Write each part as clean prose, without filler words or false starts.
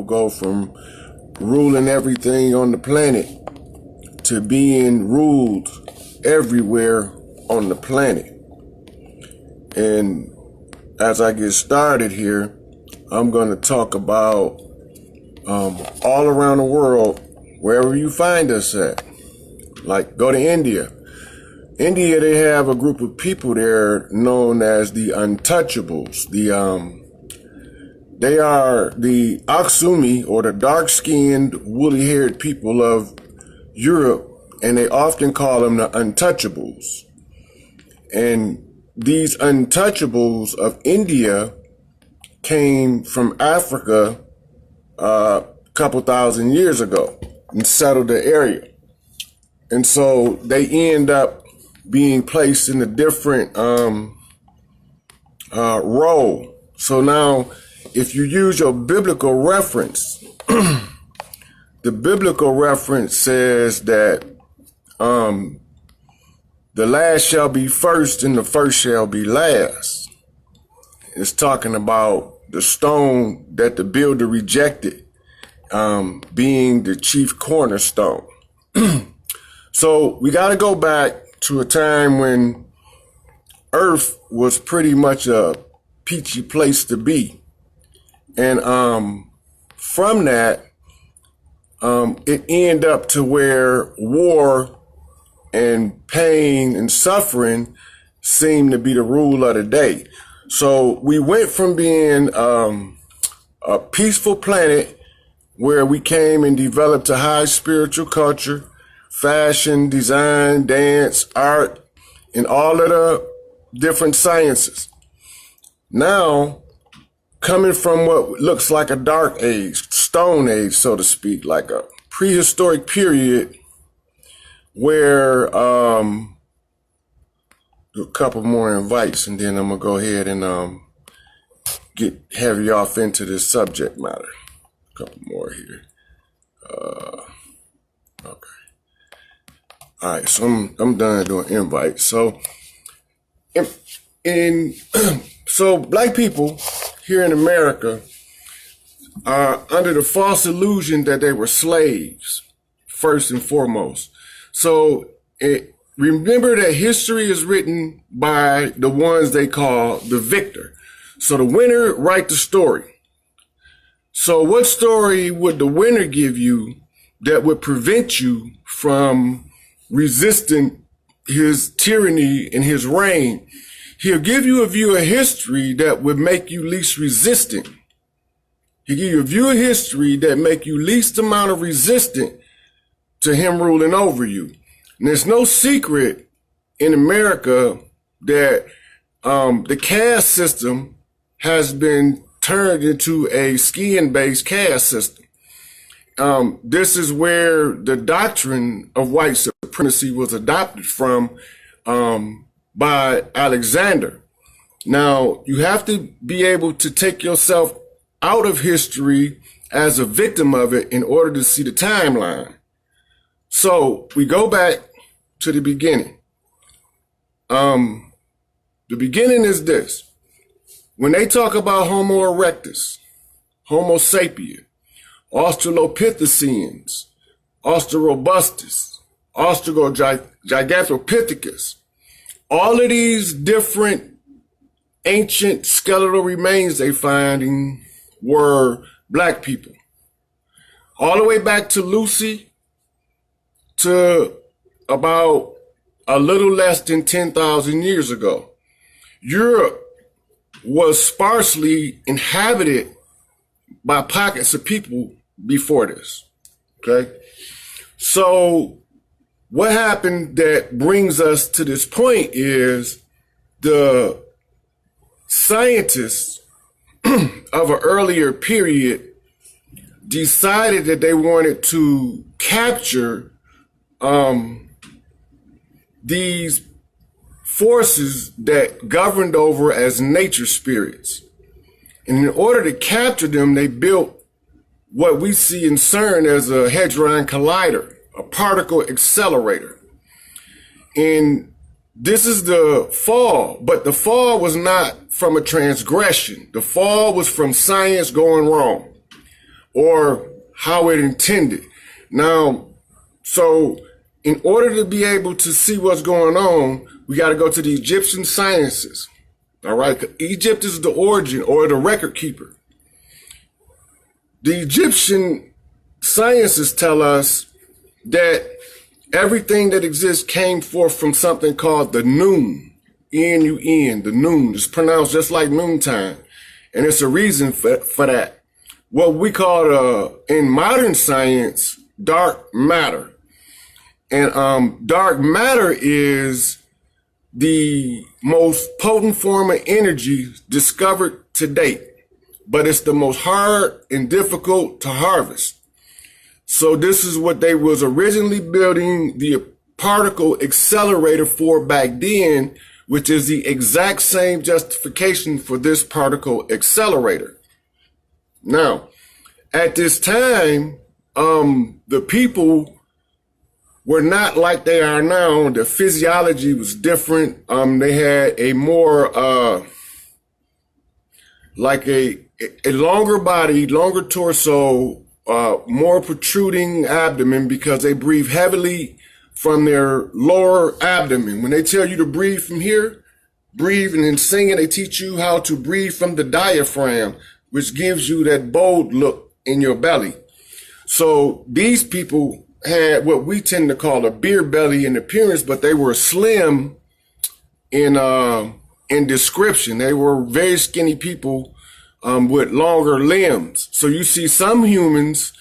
go from ruling everything on the planet to being ruled everywhere on the planet. And as I get started here, I'm going to talk about all around the world, wherever you find us at. Like, go to India. India, they have a group of people there known as the untouchables. They are the Aksumi, or the dark-skinned, woolly-haired people of Europe, and they often call them the untouchables. And these untouchables of India came from Africa a couple thousand years ago and settled the area. And so they end up being placed in a different role. So now, if you use your biblical reference, the biblical reference says that the last shall be first and the first shall be last. It's talking about the stone that the builder rejected being the chief cornerstone. So we got to go back to a time when Earth was pretty much a peachy place to be. And from that, it ended up to where war and pain and suffering seemed to be the rule of the day. So we went from being a peaceful planet where we came and developed a high spiritual culture, fashion, design, dance, art, and all of the different sciences. Now, coming from what looks like a dark age, stone age, so to speak, like a prehistoric period where a couple more invites, and then I'm gonna go ahead and have you off into this subject matter. A couple more here. Okay. All right, so I'm done doing invites. So, so black people here in America are under the false illusion that they were slaves, first and foremost. So remember that history is written by the ones they call the victor. So the winner write the story. So what story would the winner give you that would prevent you from resisting his tyranny and his reign? He'll give you a view of history that would make you least resistant. He'll give you a view of history that make you least amount of resistant to him ruling over you. And there's no secret in America that the caste system has been turned into a skin-based caste system. This is where the doctrine of white supremacy was adopted from by Alexander. Now, you have to be able to take yourself out of history as a victim of it in order to see the timeline. So we go back to the beginning. The beginning is this. When they talk about Homo erectus, Homo sapien, Australopithecines, Australorobustus, Australogigantopithecus, all of these different ancient skeletal remains they finding were black people. All the way back to Lucy to about a little less than 10,000 years ago. Europe was sparsely inhabited by pockets of people before this, okay? So what happened that brings us to this point is the scientists of an earlier period decided that they wanted to capture these forces that governed over as nature spirits. And in order to capture them, they built what we see in CERN as a hadron collider, a particle accelerator. And this is the fall, but the fall was not from a transgression. The fall was from science going wrong. or how it intended. Now, so in order to be able to see what's going on, we got to go to the Egyptian sciences. All right. Egypt is the origin or the record keeper. The Egyptian sciences tell us that everything that exists came forth from something called the noon. N-U-N, the noon. It's pronounced just like noontime. And it's a reason for that. What we call in modern science, dark matter. And dark matter is the most potent form of energy discovered to date, but it's the most hard and difficult to harvest. So this is what they was originally building the particle accelerator for back then, which is the exact same justification for this particle accelerator. Now, at this time, the people were not like they are now. The physiology was different. They had a more, like a longer body, longer torso, more protruding abdomen because they breathe heavily from their lower abdomen. When they tell you to breathe from here, breathe, and in singing, they teach you how to breathe from the diaphragm, which gives you that bold look in your belly. So these people had what we tend to call a beer belly in appearance, but they were slim in description. They were very skinny people with longer limbs. So you see some humans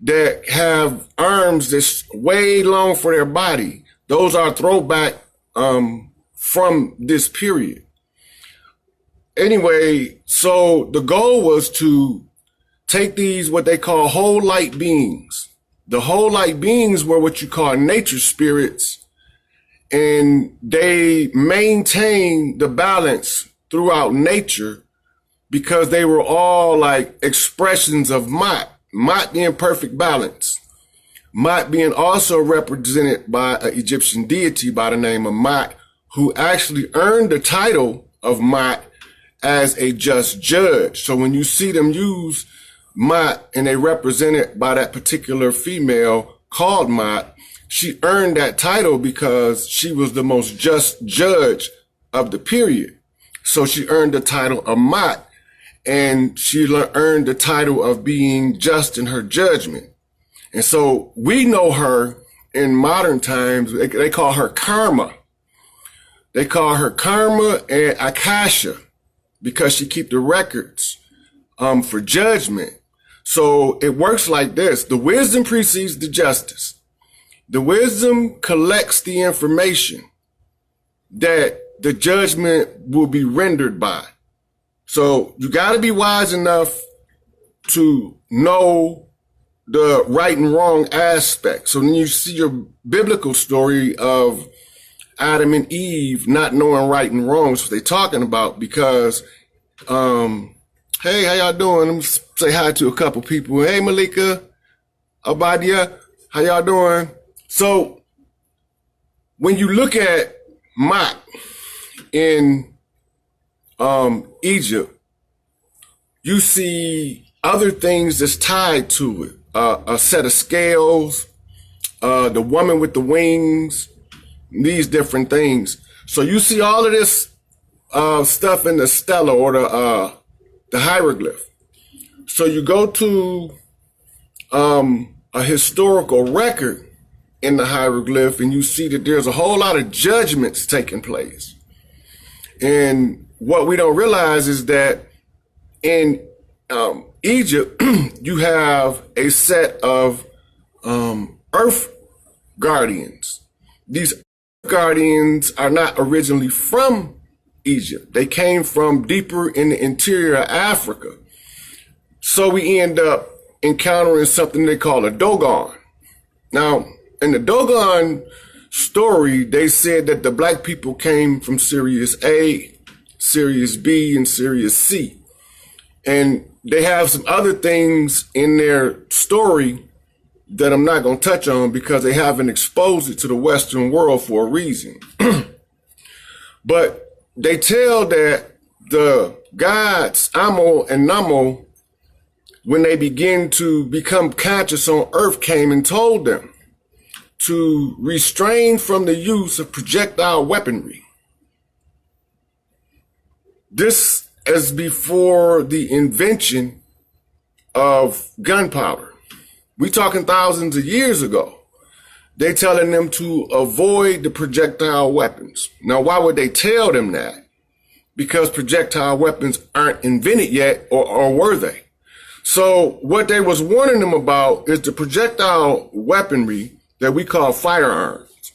that have arms that's way long for their body. Those are throwback from this period. Anyway, so the goal was to take these, what they call whole light beings. The whole light beings were what you call nature spirits, and they maintained the balance throughout nature because they were all like expressions of Ma'at. Ma'at being perfect balance. Ma'at being also represented by an Egyptian deity by the name of Ma'at, who actually earned the title of Ma'at as a just judge. So when you see them use Ma'at and they represent it by that particular female called Ma'at, she earned that title because she was the most just judge of the period. So she earned the title of Ma'at, and she earned the title of being just in her judgment. And so we know her in modern times, they call her Karma. They call her Karma and Akasha because she keep the records for judgment. So it works like this. The wisdom precedes the justice. The wisdom collects the information that the judgment will be rendered by. So you got to be wise enough to know the right and wrong aspect. So then you see your biblical story of Adam and Eve not knowing right and wrong. That's what they're talking about because, hey, how y'all doing? Let me say hi to a couple people. Hey, Malika, Abadia, how y'all doing? So when you look at Ma'at in Egypt, you see other things that's tied to it. A set of scales, the woman with the wings, these different things. So you see all of this stuff in the stela or the hieroglyph. So you go to a historical record in the hieroglyph and you see that there's a whole lot of judgments taking place. And what we don't realize is that in Egypt, you have a set of earth guardians. These guardians are not originally from Egypt. They came from deeper in the interior of Africa. So we end up encountering something they call a Dogon. Now, in the Dogon story, they said that the black people came from Sirius A, Sirius B, and Sirius C. And they have some other things in their story that I'm not going to touch on because they haven't exposed it to the Western world for a reason. But they tell that the gods Amo and Namo when they begin to become conscious on earth, came and told them to restrain from the use of projectile weaponry. This is before the invention of gunpowder. We're talking thousands of years ago. They're telling them to avoid the projectile weapons. Now, why would they tell them that? Because projectile weapons aren't invented yet, or were they? So what they was warning them about is the projectile weaponry that we call firearms.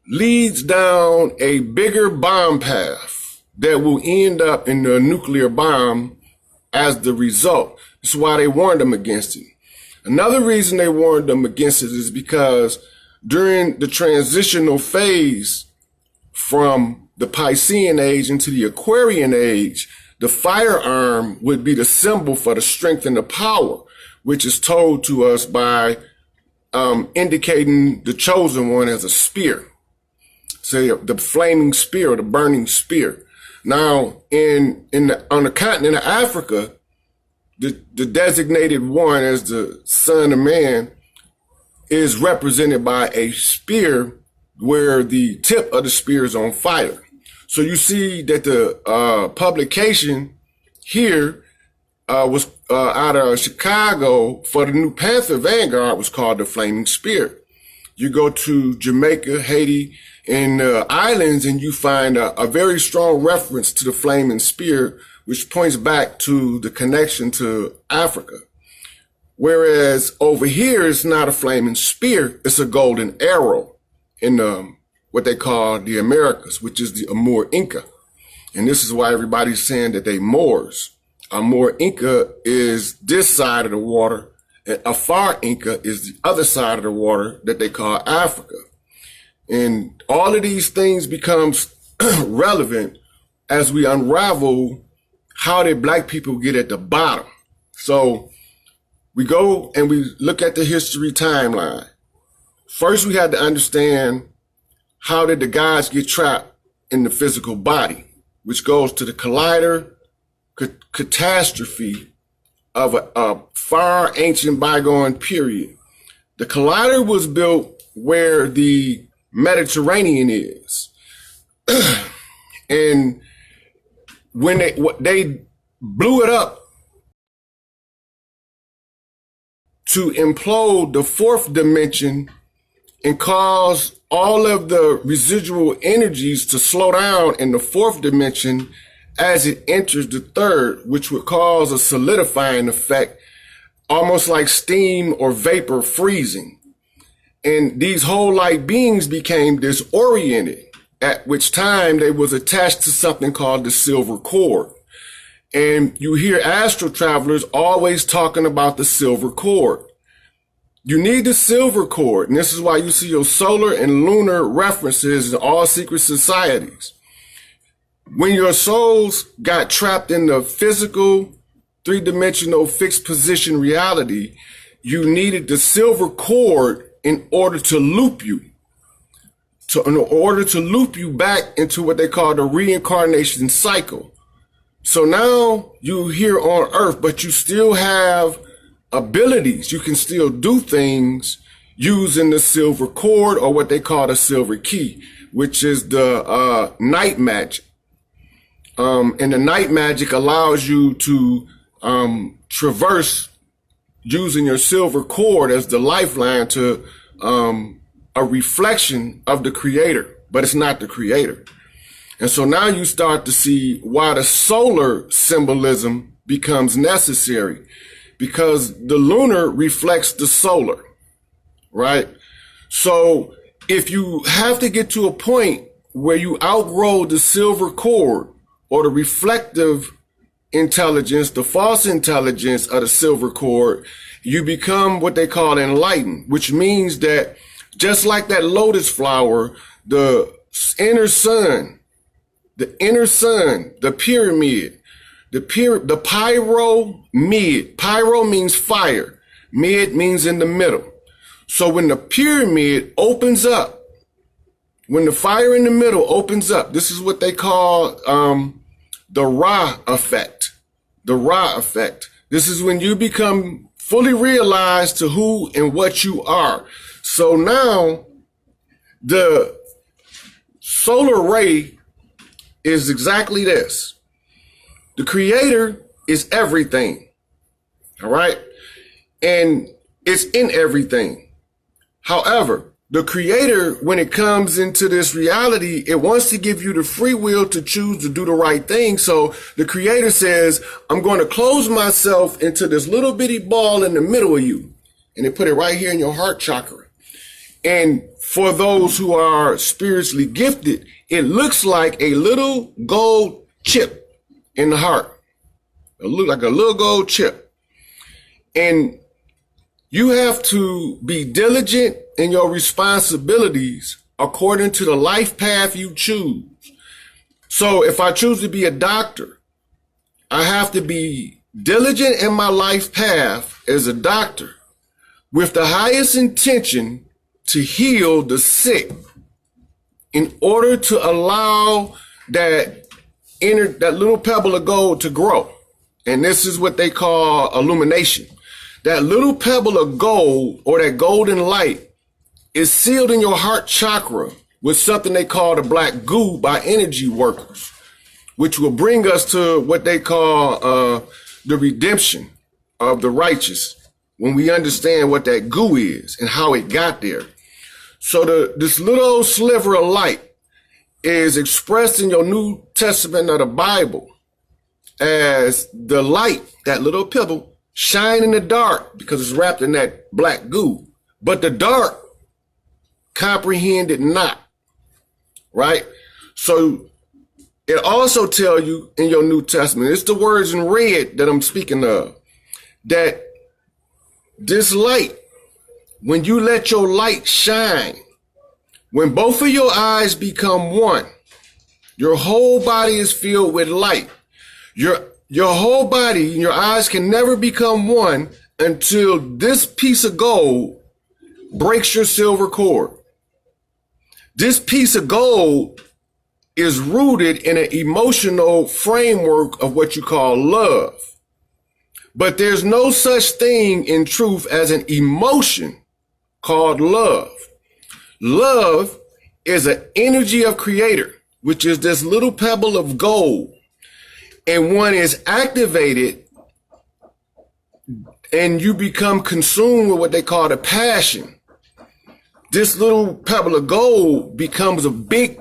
Leads down a bigger bomb path that will end up in the nuclear bomb as the result. That's why they warned them against it. Another reason they warned them against it is because during the transitional phase from the Piscean age into the Aquarian age, the firearm would be the symbol for the strength and the power, which is told to us by indicating the chosen one as a spear. Say the flaming spear or the burning spear. Now, on the continent of Africa, the designated one as the Son of Man is represented by a spear where the tip of the spear is on fire. So you see that the publication here was out of Chicago for the New Panther Vanguard was called the Flaming Spear. You go to Jamaica, Haiti, and islands, and you find a very strong reference to the flaming spear, which points back to the connection to Africa. Whereas over here, it's not a flaming spear, it's a golden arrow in what they call the Americas, which is the Amur Inca. And this is why everybody's saying that they Moors. Amur Inca is this side of the water, and Afar Inca is the other side of the water that they call Africa. And all of these things becomes relevant as we unravel how did black people get at the bottom. So we go and we look at the history timeline. First, we had to understand how did the gods get trapped in the physical body, which goes to the collider catastrophe of a far ancient bygone period. The collider was built where the Mediterranean is. And when they blew it up to implode the fourth dimension and cause all of the residual energies to slow down in the fourth dimension as it enters the third, which would cause a solidifying effect, almost like steam or vapor freezing. And these whole light beings became disoriented, at which time they was attached to something called the silver cord. And you hear astral travelers always talking about the silver cord. You need the silver cord, and this is why you see your solar and lunar references in all secret societies. When your souls got trapped in the physical, three-dimensional fixed position reality, you needed the silver cord in order to loop you. In order to loop you back into what they call the reincarnation cycle. So now you're here on earth, but you still have abilities. You can still do things using the silver cord or what they call the silver key, which is the night magic. And the night magic allows you to traverse using your silver cord as the lifeline to a reflection of the creator, but it's not the creator. And so now you start to see why the solar symbolism becomes necessary, because the lunar reflects the solar, right? So if you have to get to a point where you outgrow the silver cord or the reflective intelligence, the false intelligence of the silver cord, you become what they call enlightened, which means that just like that lotus flower, the inner sun, the pyramid, the pyramid, pyro means fire, mid means in the middle. So when the pyramid opens up, when the fire in the middle opens up, this is what they call the Ra effect. the Ra effect. This is when you become fully realized to who and what you are. So now the solar ray is exactly this. The creator is everything. All right. And it's in everything. However, the creator, when it comes into this reality, it wants to give you the free will to choose to do the right thing. So the creator says, I'm going to close myself into this little bitty ball in the middle of you. And they put it right here in your heart chakra. And for those who are spiritually gifted, it looks like a little gold chip in the heart. It looks like a little gold chip. And you have to be diligent in your responsibilities according to the life path you choose. So if I choose to be a doctor, I have to be diligent in my life path as a doctor with the highest intention to heal the sick in order to allow that little pebble of gold to grow. And this is what they call illumination. That little pebble of gold or that golden light is sealed in your heart chakra with something they call the black goo by energy workers, which will bring us to what they call the redemption of the righteous when we understand what that goo is and how it got there. So this little sliver of light is expressed in your New Testament of the Bible as the light, that little pebble, shine in the dark because it's wrapped in that black goo. But the dark comprehend it not, right? So it also tells you in your New Testament, it's the words in red that I'm speaking of, that this light, when you let your light shine, when both of your eyes become one, your whole body is filled with light. Your whole body and your eyes can never become one until this piece of gold breaks your silver cord. This piece of gold is rooted in an emotional framework of what you call love. But there's no such thing in truth as an emotion called love. Love is an energy of creator, which is this little pebble of gold. And one is activated and you become consumed with what they call the passion. This little pebble of gold becomes a big,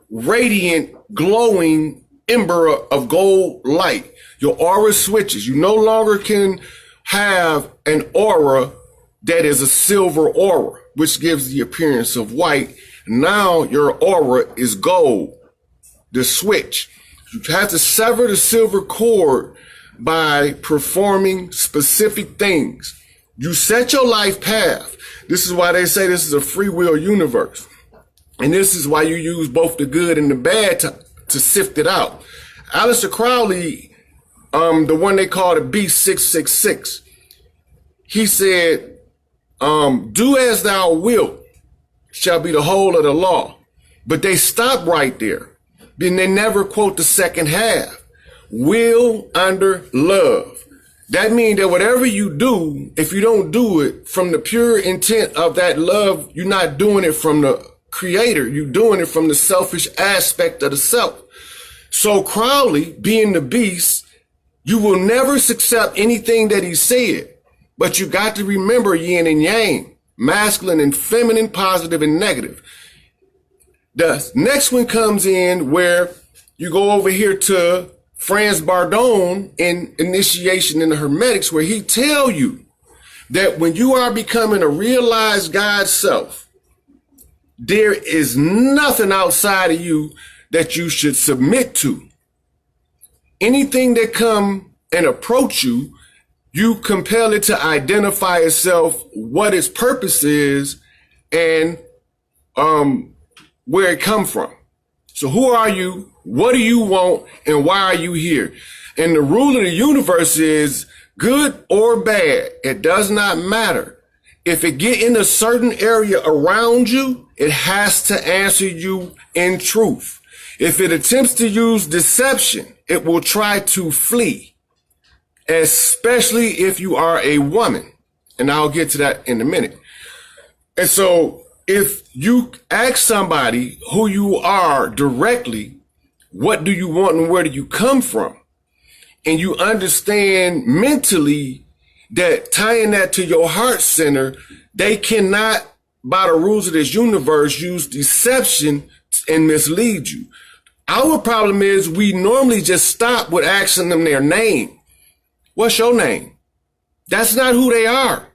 radiant, glowing ember of gold light. Your aura switches. You no longer can have an aura that is a silver aura, which gives the appearance of white. Now your aura is gold, the switch. You have to sever the silver cord by performing specific things. You set your life path. This is why they say this is a free will universe. And this is why you use both the good and the bad to sift it out. Aleister Crowley, the one they call the B666, he said, do as thou wilt shall be the whole of the law. But they stop right there. Then they never quote the second half. Will under love. That means that whatever you do, if you don't do it from the pure intent of that love, you're not doing it from the creator. You're doing it from the selfish aspect of the self. So Crowley, being the beast, you will never accept anything that he said. But you got to remember yin and yang, masculine and feminine, positive and negative. The next one comes in where you go over here to Franz Bardon in Initiation in the Hermetics, where he tell you that when you are becoming a realized God self, there is nothing outside of you that you should submit to. Anything that come and approach you, you compel it to identify itself, what its purpose is, and where it come from. So who are you? What do you want? And why are you here? And the rule of the universe is good or bad. It does not matter. If it get in a certain area around you, it has to answer you in truth. If it attempts to use deception, it will try to flee. especially if you are a woman. And I'll get to that in a minute. And so if you ask somebody who you are directly, what do you want and where do you come from? And you understand mentally that tying that to your heart center, they cannot, by the rules of this universe, use deception and mislead you. Our problem is we normally just stop with asking them their name. What's your name? That's not who they are.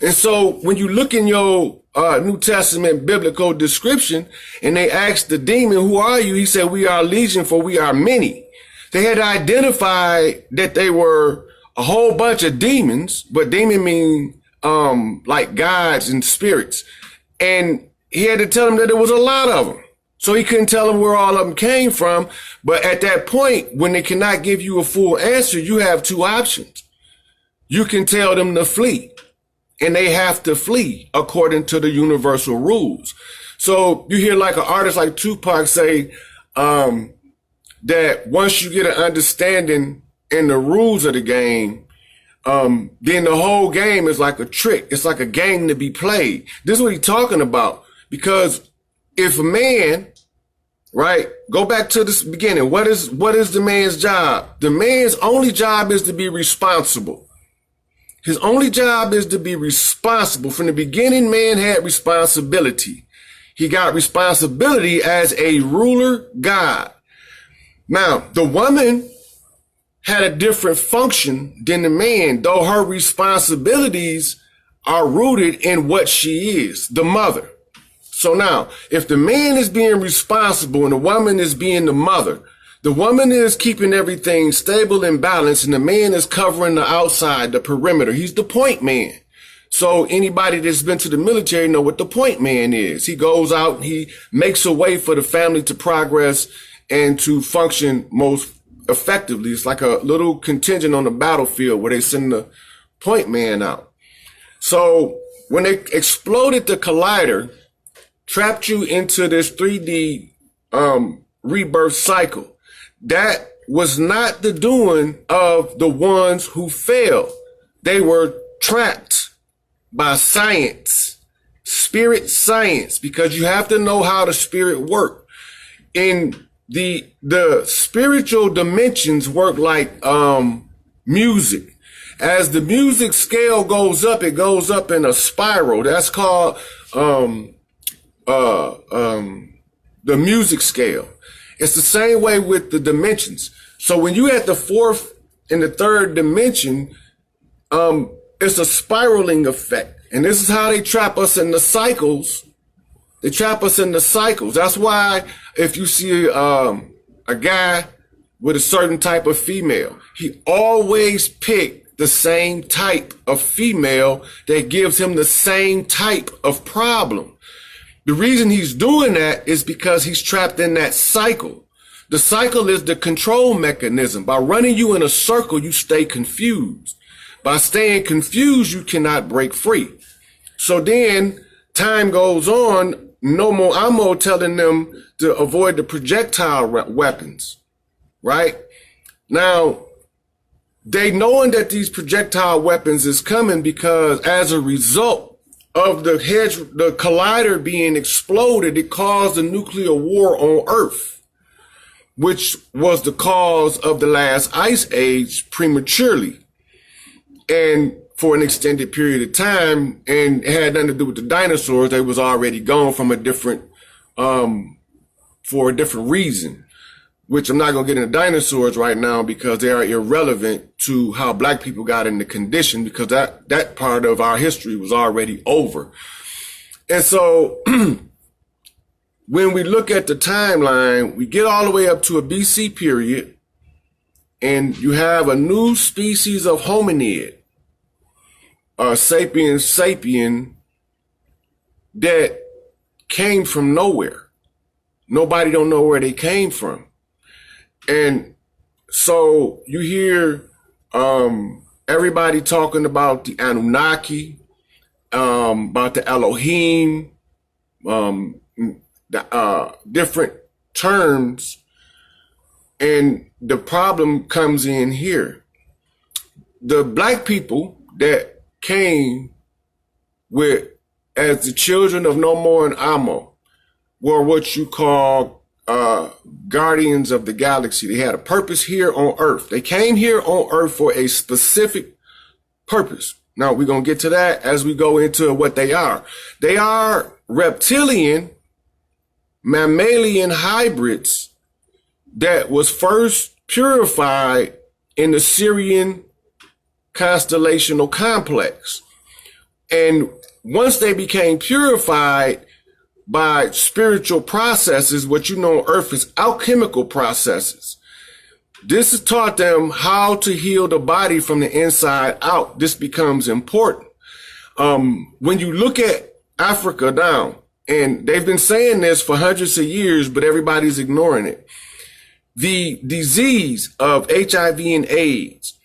And so when you look in your New Testament biblical description and they ask the demon, who are you? He said, we are legion, for we are many. They had identified that they were a whole bunch of demons, but demon mean like gods and spirits. And he had to tell them that there was a lot of them. So he couldn't tell them where all of them came from. But at that point, when they cannot give you a full answer, you have two options. You can tell them to flee, and they have to flee according to the universal rules. So you hear like an artist like Tupac say that once you get an understanding in the rules of the game, then the whole game is like a trick. It's like a game to be played. This is what he's talking about. Because if a man, right, go back to this beginning, what is the man's job? The man's only job is to be responsible. His only job is to be responsible. From the beginning, man had responsibility. He got responsibility as a ruler god. Now, the woman had a different function than the man, though her responsibilities are rooted in what she is, the mother. So now, if the man is being responsible and the woman is being the mother, the woman is keeping everything stable and balanced, and the man is covering the outside, the perimeter. He's the point man. So anybody that's been to the military know what the point man is. He goes out and he makes a way for the family to progress and to function most effectively. It's like a little contingent on the battlefield where they send the point man out. So when they exploded the collider, trapped you into this 3D rebirth cycle, that was not the doing of the ones who failed. They were trapped by science, spirit science, because you have to know how the spirit works. In the spiritual dimensions work like music. As the music scale goes up, it goes up in a spiral. That's called the music scale. It's the same way with the dimensions. So when you at the fourth and the third dimension, it's a spiraling effect. And this is how they trap us in the cycles. They trap us in the cycles. That's why if you see a guy with a certain type of female, he always pick the same type of female that gives him the same type of problem. The reason he's doing that is because he's trapped in that cycle. The cycle is the control mechanism. By running you in a circle, you stay confused. By staying confused, you cannot break free. So then time goes on, no more ammo telling them to avoid the projectile weapons, right? Now, they knowing that these projectile weapons is coming because as a result of the collider being exploded, it caused a nuclear war on Earth, which was the cause of the last ice age prematurely and for an extended period of time. And it had nothing to do with the dinosaurs. They was already gone from for a different reason, which I'm not going to get into dinosaurs right now because they are irrelevant to how black people got in the condition, because that part of our history was already over. And so when we look at the timeline, we get all the way up to a BC period, and you have a new species of hominid, sapiens sapien, that came from nowhere. Nobody don't know where they came from. And so you hear everybody talking about the Anunnaki, about the Elohim, different terms. And the problem comes in here. the black people that came with as the children of No More and Amo were what you call guardians of the galaxy. They had a purpose here on Earth. They came here on Earth for a specific purpose. Now, we're going to get to that as we go into what they are. They are reptilian, mammalian hybrids that was first purified in the Syrian constellational complex. And once they became purified by spiritual processes, what you know on Earth is alchemical processes, this has taught them how to heal the body from the inside out. This becomes important. When you look at Africa now, and they've been saying this for hundreds of years, but everybody's ignoring it. The disease of HIV and AIDS,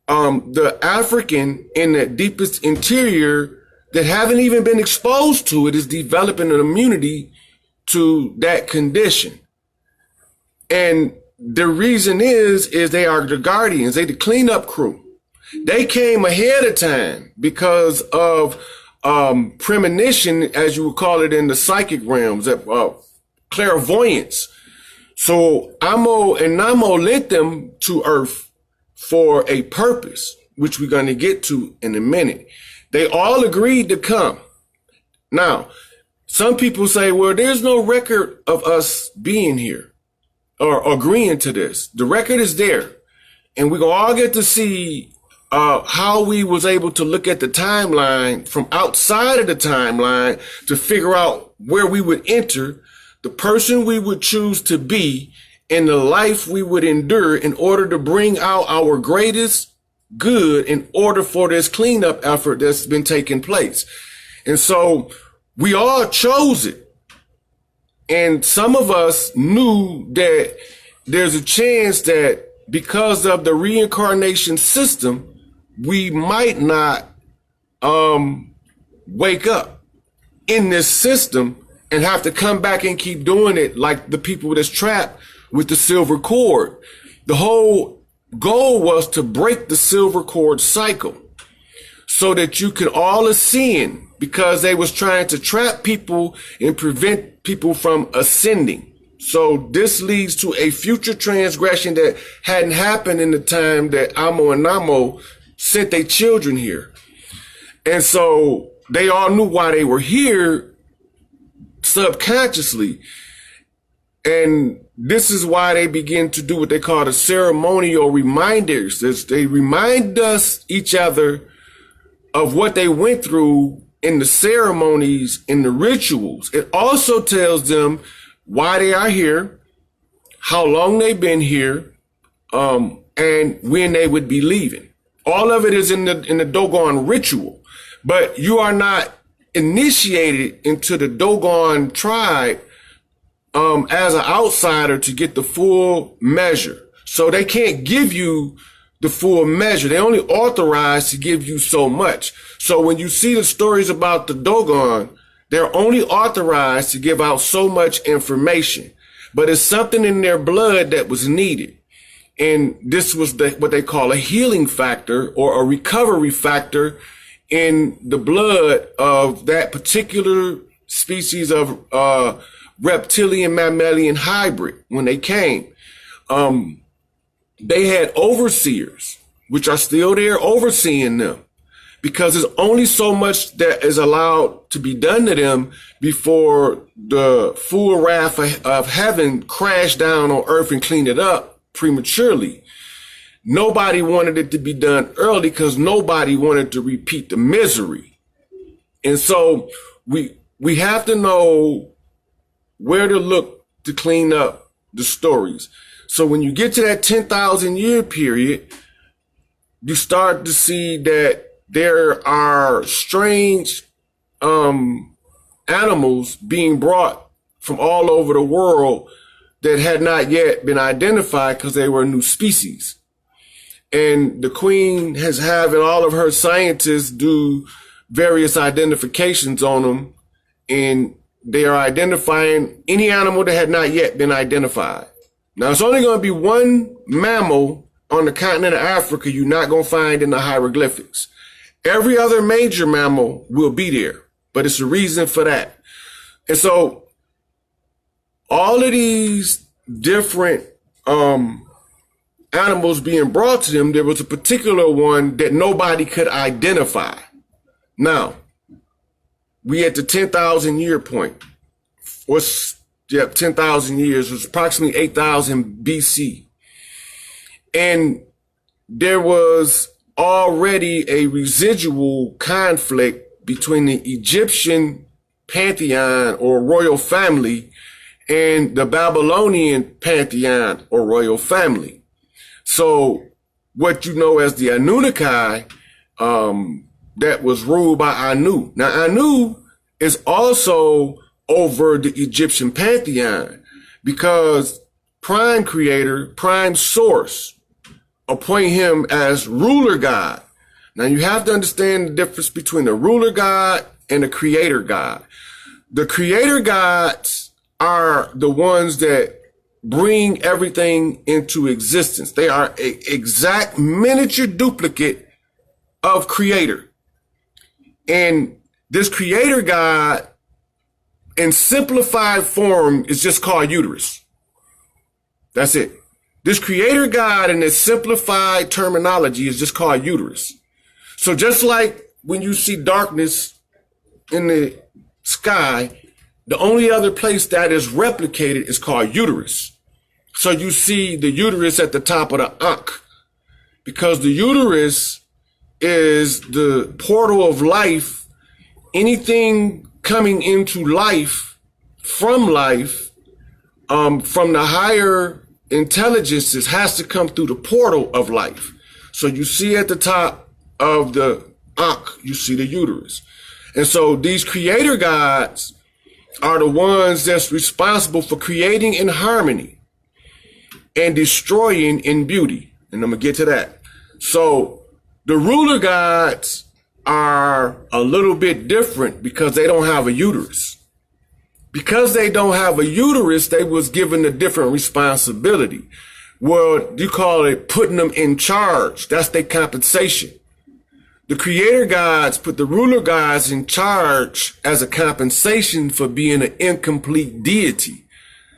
the African in the deepest interior that haven't even been exposed to it is developing an immunity to that condition. And the reason is they are the guardians, they the cleanup crew. They came ahead of time because of premonition, as you would call it in the psychic realms, clairvoyance. So Amo and Namo led them to Earth for a purpose, which we're going to get to in a minute. They all agreed to come. Now, some people say, well, there's no record of us being here or agreeing to this. The record is there. And we're going to all get to see how we was able to look at the timeline from outside of the timeline to figure out where we would enter, the person we would choose to be, and the life we would endure in order to bring out our greatest good in order for this cleanup effort that's been taking place. And so we all chose it. And some of us knew that there's a chance that because of the reincarnation system, we might not wake up in this system and have to come back and keep doing it like the people that's trapped with the silver cord. The whole goal was to break the silver cord cycle so that you can all ascend, because they was trying to trap people and prevent people from ascending. So this leads to a future transgression that hadn't happened in the time that Amo and Namo sent their children here. And so they all knew why they were here subconsciously. And this is why they begin to do what they call the ceremonial reminders. They remind us, each other, of what they went through in the ceremonies, in the rituals. It also tells them why they are here, how long they've been here, and when they would be leaving. All of it is in the Dogon ritual, but you are not initiated into the Dogon tribe as an outsider to get the full measure. So they can't give you the full measure. They only authorize to give you so much. So when you see the stories about the Dogon, they're only authorized to give out so much information, but it's something in their blood that was needed. And this was what they call a healing factor or a recovery factor in the blood of that particular species of reptilian mammalian hybrid. When they came, they had overseers, which are still there overseeing them, because there's only so much that is allowed to be done to them before the full wrath of heaven crashed down on earth and cleaned it up prematurely. Nobody wanted it to be done early because nobody wanted to repeat the misery. And so we have to know where to look to clean up the stories. So when you get to that 10,000 year period, you start to see that there are strange animals being brought from all over the world that had not yet been identified because they were a new species. And the queen has having all of her scientists do various identifications on them, and they are identifying any animal that had not yet been identified. Now, it's only going to be one mammal on the continent of Africa, you're not going to find in the hieroglyphics. Every other major mammal will be there, but it's a reason for that. And so all of these different animals being brought to them, there was a particular one that nobody could identify. Now, we at the 10,000 year point. 10,000 years. It was approximately 8,000 BC. And there was already a residual conflict between the Egyptian pantheon or royal family and the Babylonian pantheon or royal family. So what you know as the Anunnaki, that was ruled by Anu. Now Anu is also over the Egyptian pantheon because prime creator, prime source, appoint him as ruler God. Now you have to understand the difference between the ruler God and the creator God. The creator gods are the ones that bring everything into existence. They are an exact miniature duplicate of creator. And this creator God in simplified form is just called uterus. That's it. This creator God in its simplified terminology is just called uterus. So just like when you see darkness in the sky, the only other place that is replicated is called uterus. So you see the uterus at the top of the Ankh, because the uterus is the portal of life. Anything coming into life, from the higher intelligences, has to come through the portal of life. So you see at the top of the Ankh, you see the uterus. And so these creator gods are the ones that's responsible for creating in harmony and destroying in beauty. And I'm going to get to that. So the ruler gods are a little bit different because they don't have a uterus. Because they don't have a uterus, they was given a different responsibility. Well, you call it putting them in charge. That's their compensation. The creator gods put the ruler gods in charge as a compensation for being an incomplete deity,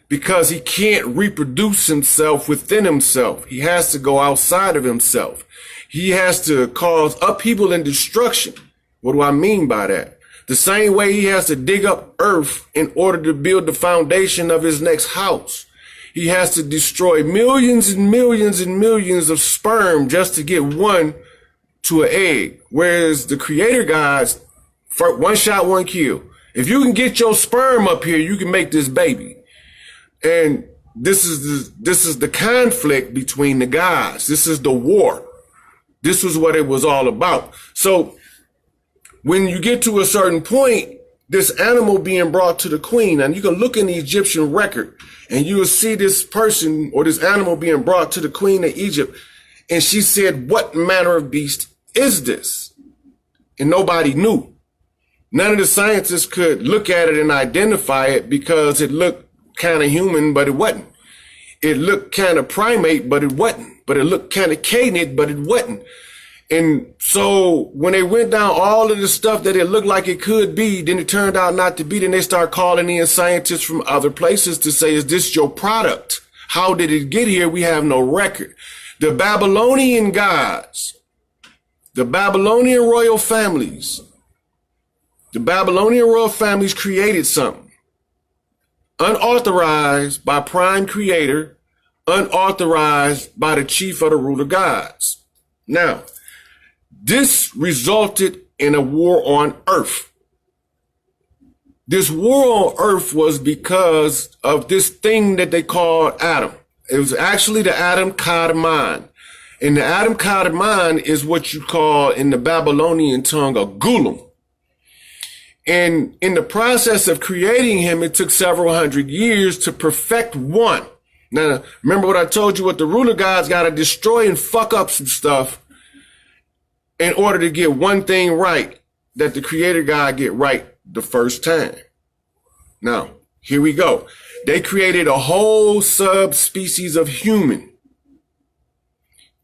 because he can't reproduce himself within himself. He has to go outside of himself. He has to cause upheaval and destruction. What do I mean by that? The same way he has to dig up earth in order to build the foundation of his next house. He has to destroy millions and millions and millions of sperm just to get one to an egg. Whereas the creator gods, for one shot, one kill. If you can get your sperm up here, you can make this baby. And this is the conflict between the gods. This is the war. This was what it was all about. So when you get to a certain point, this animal being brought to the queen, and you can look in the Egyptian record and you will see this person or this animal being brought to the queen of Egypt. And she said, "What manner of beast is this?" And nobody knew. None of the scientists could look at it and identify it because it looked kind of human, but it wasn't. It looked kind of primate, but it wasn't. But it looked kind of canid, but it wasn't. And so when they went down all of the stuff that it looked like it could be, then it turned out not to be. Then they start calling in scientists from other places to say, "Is this your product? How did it get here? We have no record." The Babylonian gods, the Babylonian royal families created something unauthorized by prime creator, unauthorized by the chief of the ruler gods. Now, this resulted in a war on earth. This war on earth was because of this thing that they called Adam. It was actually the Adam Kadmon. And the Adam Kadmon is what you call in the Babylonian tongue a golem. And in the process of creating him, it took several hundred years to perfect one. Now, remember what I told you, what the ruler gods got to destroy and fuck up some stuff in order to get one thing right that the creator God get right the first time. Now, here we go. They created a whole subspecies of human.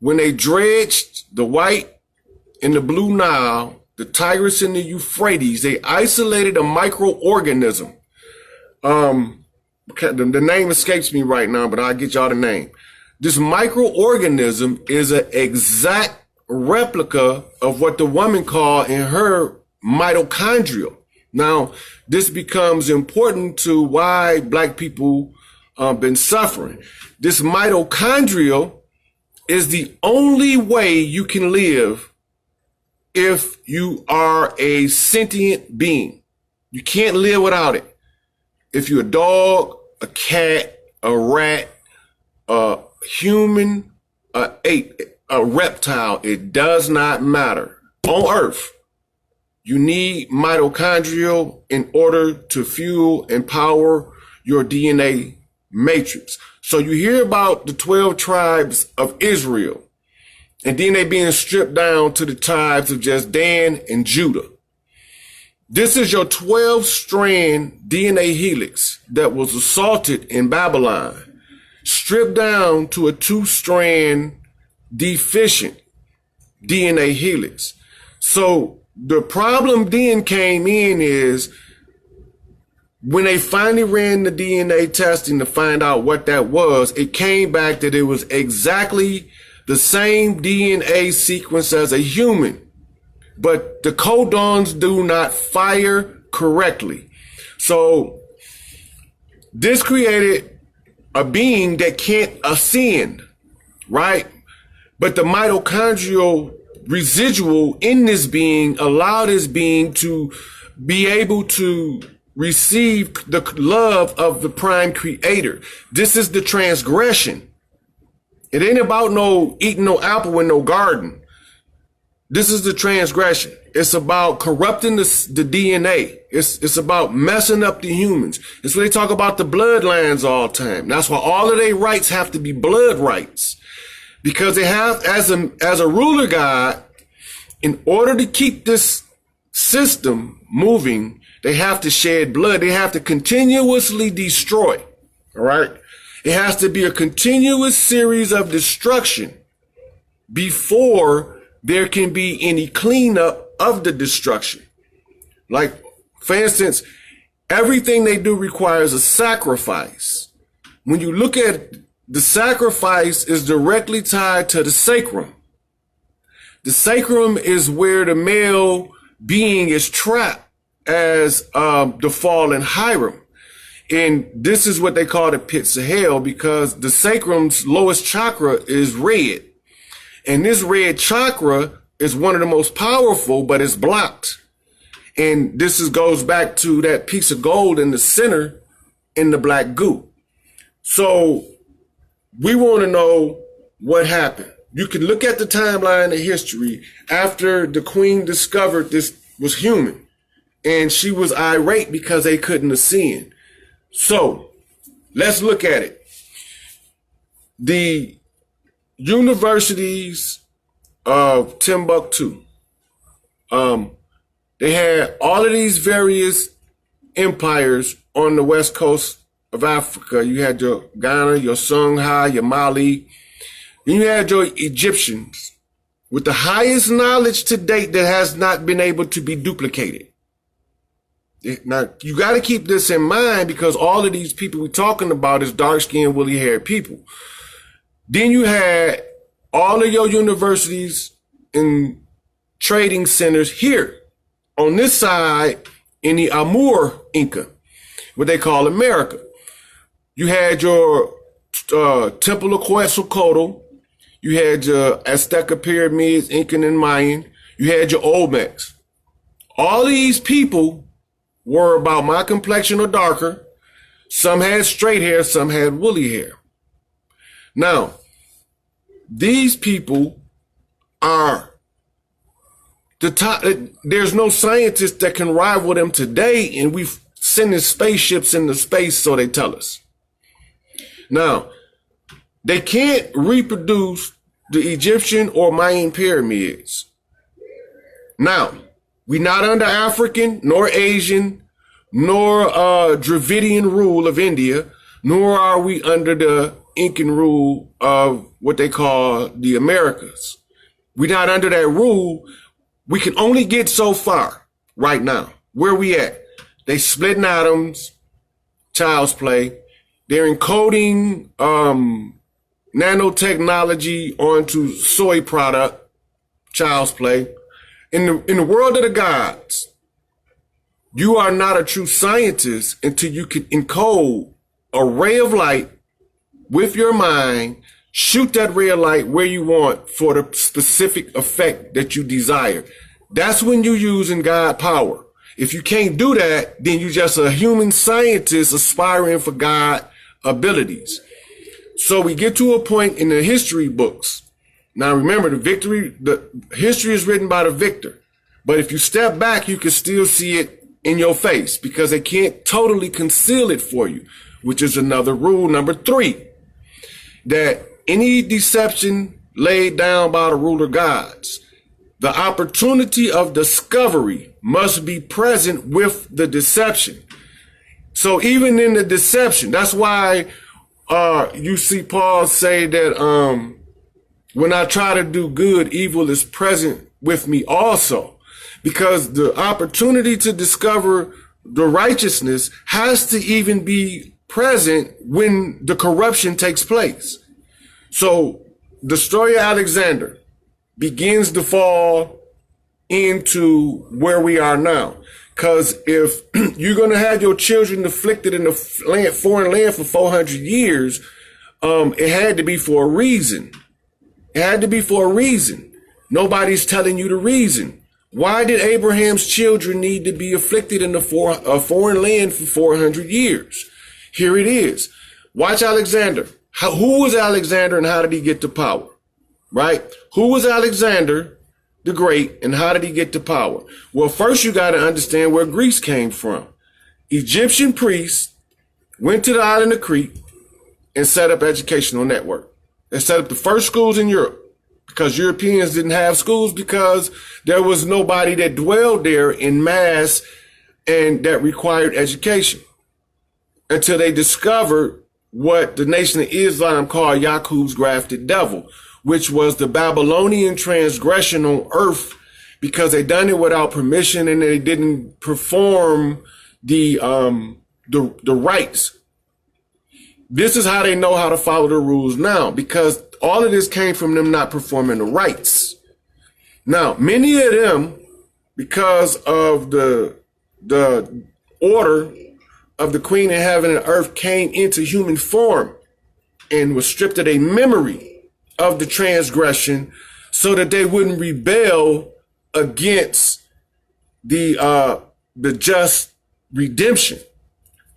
when they dredged the White and the Blue Nile, the Tigris and the Euphrates, they isolated a microorganism. The name escapes me right now, but I'll get y'all the name. This microorganism is an exact replica of what the woman called in her mitochondrial. Now, this becomes important to why black people been suffering. This mitochondrial is the only way you can live if you are a sentient being. You can't live without it. If you're a dog, a cat, a rat, a human, a ape, a reptile, it does not matter. On Earth, you need mitochondrial in order to fuel and power your DNA matrix. So you hear about the 12 tribes of Israel, and then they being stripped down to the tribes of just Dan and Judah. This is your 12-strand DNA helix that was assaulted in Babylon, stripped down to a 2-strand deficient DNA helix. So the problem then came in is when they finally ran the DNA testing to find out what that was, it came back that it was exactly the same DNA sequence as a human, but the codons do not fire correctly. So this created a being that can't ascend, right? But the mitochondrial residual in this being allowed this being to be able to receive the love of the prime creator. This is the transgression. It ain't about no eating no apple in no garden. This is the transgression. It's about corrupting the DNA. It's about messing up the humans. It's what they talk about the bloodlines all the time. That's why all of their rights have to be blood rights. Because they have, as a ruler god, in order to keep this system moving, they have to shed blood. They have to continuously destroy. All right. It has to be a continuous series of destruction before there can be any cleanup of the destruction. Like, for instance, everything they do requires a sacrifice. When you look at the sacrifice is directly tied to the sacrum. The sacrum is where the male being is trapped as the fallen Hiram. And this is what they call the pits of hell, because the sacrum's lowest chakra is red. And this red chakra is one of the most powerful, but it's blocked. And this goes back to that piece of gold in the center in the black goo. So we want to know what happened. You can look at the timeline of history after the queen discovered this was human, and she was irate because they couldn't ascend. So let's look at it. The universities of Timbuktu, they had all of these various empires on the west coast of Africa. You had your Ghana, your Songhai, your Mali. Then you had your Egyptians with the highest knowledge to date that has not been able to be duplicated. Now, you got to keep this in mind, because all of these people we're talking about is dark-skinned, woolly-haired people. Then you had all of your universities and trading centers here on this side in the Amur Inca, what they call America. You had your Temple of Quetzalcoatl. You had your Azteca pyramids, Incan and Mayan. You had your Olmecs. All these people were about my complexion or darker. Some had straight hair, some had woolly hair. Now, these people are the top. There's no scientist that can rival them today, and we've sending spaceships into space, so they tell us. Now, they can't reproduce the Egyptian or Mayan pyramids. Now, we're not under African, nor Asian, nor Dravidian rule of India, nor are we under the Incan rule of what they call the Americas. We're not under that rule. We can only get so far right now. Where we at? They splitting atoms, child's play. They're encoding nanotechnology onto soy product, child's play. In the world of the gods, you are not a true scientist until you can encode a ray of light with your mind, shoot that ray of light where you want for the specific effect that you desire. That's when you're using God power. If you can't do that, then you're just a human scientist aspiring for God abilities. So we get to a point in the history books. Now remember, the history is written by the victor. But if you step back, you can still see it in your face because they can't totally conceal it for you, which is another rule, number 3, that any deception laid down by the ruler gods, the opportunity of discovery must be present with the deception. So even in the deception, that's why you see Paul say that when I try to do good, evil is present with me also. Because the opportunity to discover the righteousness has to even be present when the corruption takes place. So the story of Alexander begins to fall into where we are now. Because if you're going to have your children afflicted in a foreign land for 400 years, it had to be for a reason. It had to be for a reason. Nobody's telling you the reason. Why did Abraham's children need to be afflicted in a foreign land for 400 years? Here it is. Watch Alexander. Who was Alexander and how did he get to power? Right? Who was Alexander the Great and how did he get to power? Well, first you got to understand where Greece came from. Egyptian priests went to the island of Crete and set up educational network. They set up the first schools in Europe. Because Europeans didn't have schools because there was nobody that dwelled there in mass and that required education until they discovered what the Nation of Islam called Yaqub's grafted devil, which was the Babylonian transgression on earth because they done it without permission and they didn't perform the rites. This is how they know how to follow the rules now, because all of this came from them not performing the rites. Now, many of them, because of the order of the Queen of Heaven and Earth, came into human form and was stripped of a memory of the transgression so that they wouldn't rebel against the just redemption.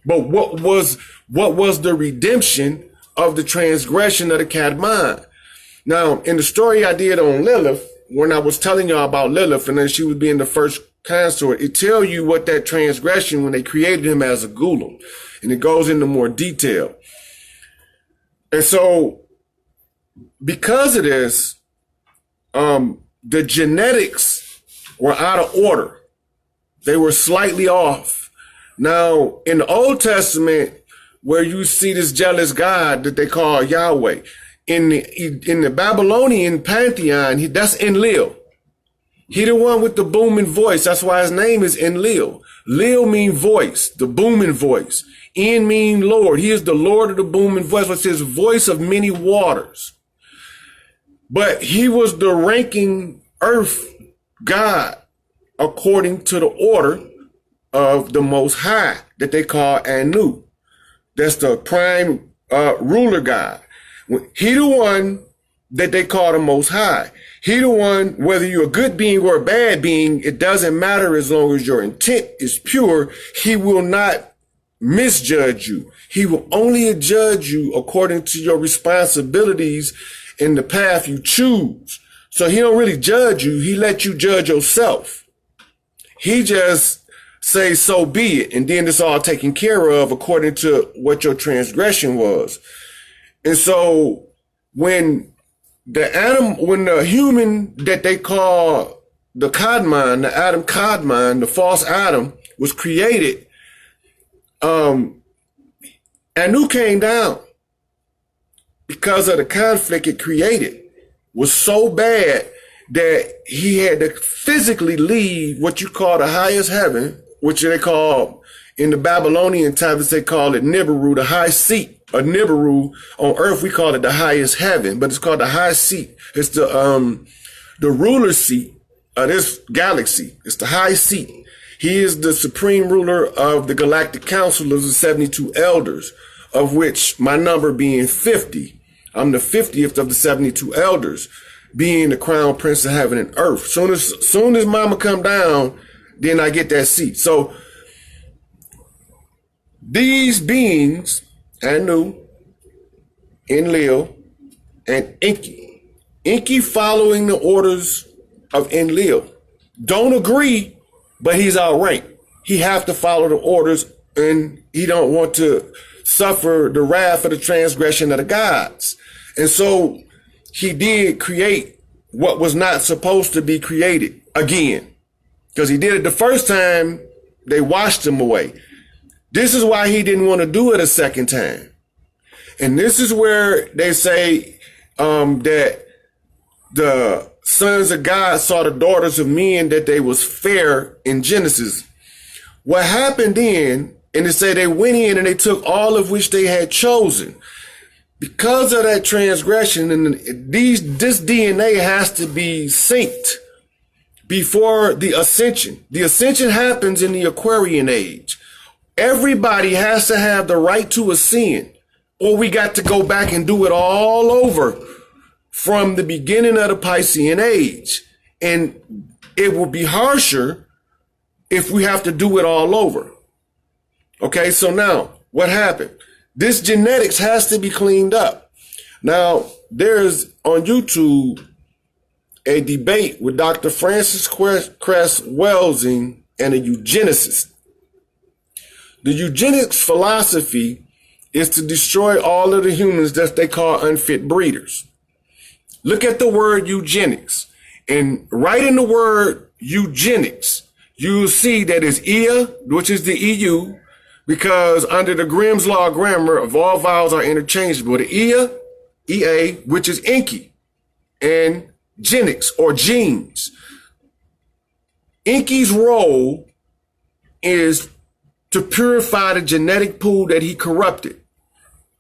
But what was the redemption of the transgression of the Cadmon? Now, in the story I did on Lilith, when I was telling y'all about Lilith and then she was being the first consort, it tell you what that transgression when they created him as a golem, and it goes into more detail. And so, because of this, the genetics were out of order. They were slightly off. Now, in the Old Testament, where you see this jealous God that they call Yahweh, in the Babylonian pantheon, that's Enlil. He the one with the booming voice. That's why his name is Enlil. Lil mean voice, the booming voice. En mean Lord. He is the Lord of the booming voice, which is voice of many waters. But he was the ranking earth God according to the order of the Most High that they call Anu. That's the prime ruler God. He the one that they call the Most High. He the one, whether you're a good being or a bad being, it doesn't matter as long as your intent is pure. He will not misjudge you. He will only judge you according to your responsibilities in the path you choose. So he don't really judge you. He let you judge yourself. He just say, so be it. And then it's all taken care of according to what your transgression was. And so when the human that they call the Kadmon, the Adam Kadmon, the false Adam was created, Anu came down because of the conflict it created, was so bad that he had to physically leave what you call the highest heaven, which they call, in the Babylonian times, they call it Nibiru, the high seat. Or Nibiru, on earth we call it the highest heaven, but it's called the high seat. It's the ruler seat of this galaxy. It's the high seat. He is the supreme ruler of the galactic council of the 72 elders, of which my number being 50. I'm the 50th of the 72 elders, being the crown prince of heaven and earth. Soon as mama come down, then I get that seat. So these beings, Anu, Enlil, and Enki following the orders of Enlil, don't agree, but he's outright. He have to follow the orders, and he don't want to suffer the wrath of the transgression of the gods. And so he did create what was not supposed to be created again, because he did it the first time, they washed him away. This is why he didn't want to do it a second time. And this is where they say that the sons of God saw the daughters of men, that they was fair in Genesis. What happened then, and they say they went in and they took all of which they had chosen. Because of that transgression, and this DNA has to be synced before the ascension. The ascension happens in the Aquarian age. Everybody has to have the right to ascend, or we got to go back and do it all over from the beginning of the Piscean age. And it will be harsher if we have to do it all over. Okay, so now what happened? This genetics has to be cleaned up. Now, there's on YouTube a debate with Dr. Francis Cress Welsing and a eugenicist. The eugenics philosophy is to destroy all of the humans that they call unfit breeders. Look at the word eugenics, and right in the word eugenics, you'll see that it's Ea, which is the EU, because under the Grimm's law of grammar, of all vowels are interchangeable. The Ea, EA, which is Enki, and genics or genes. Enki's role is to purify the genetic pool that he corrupted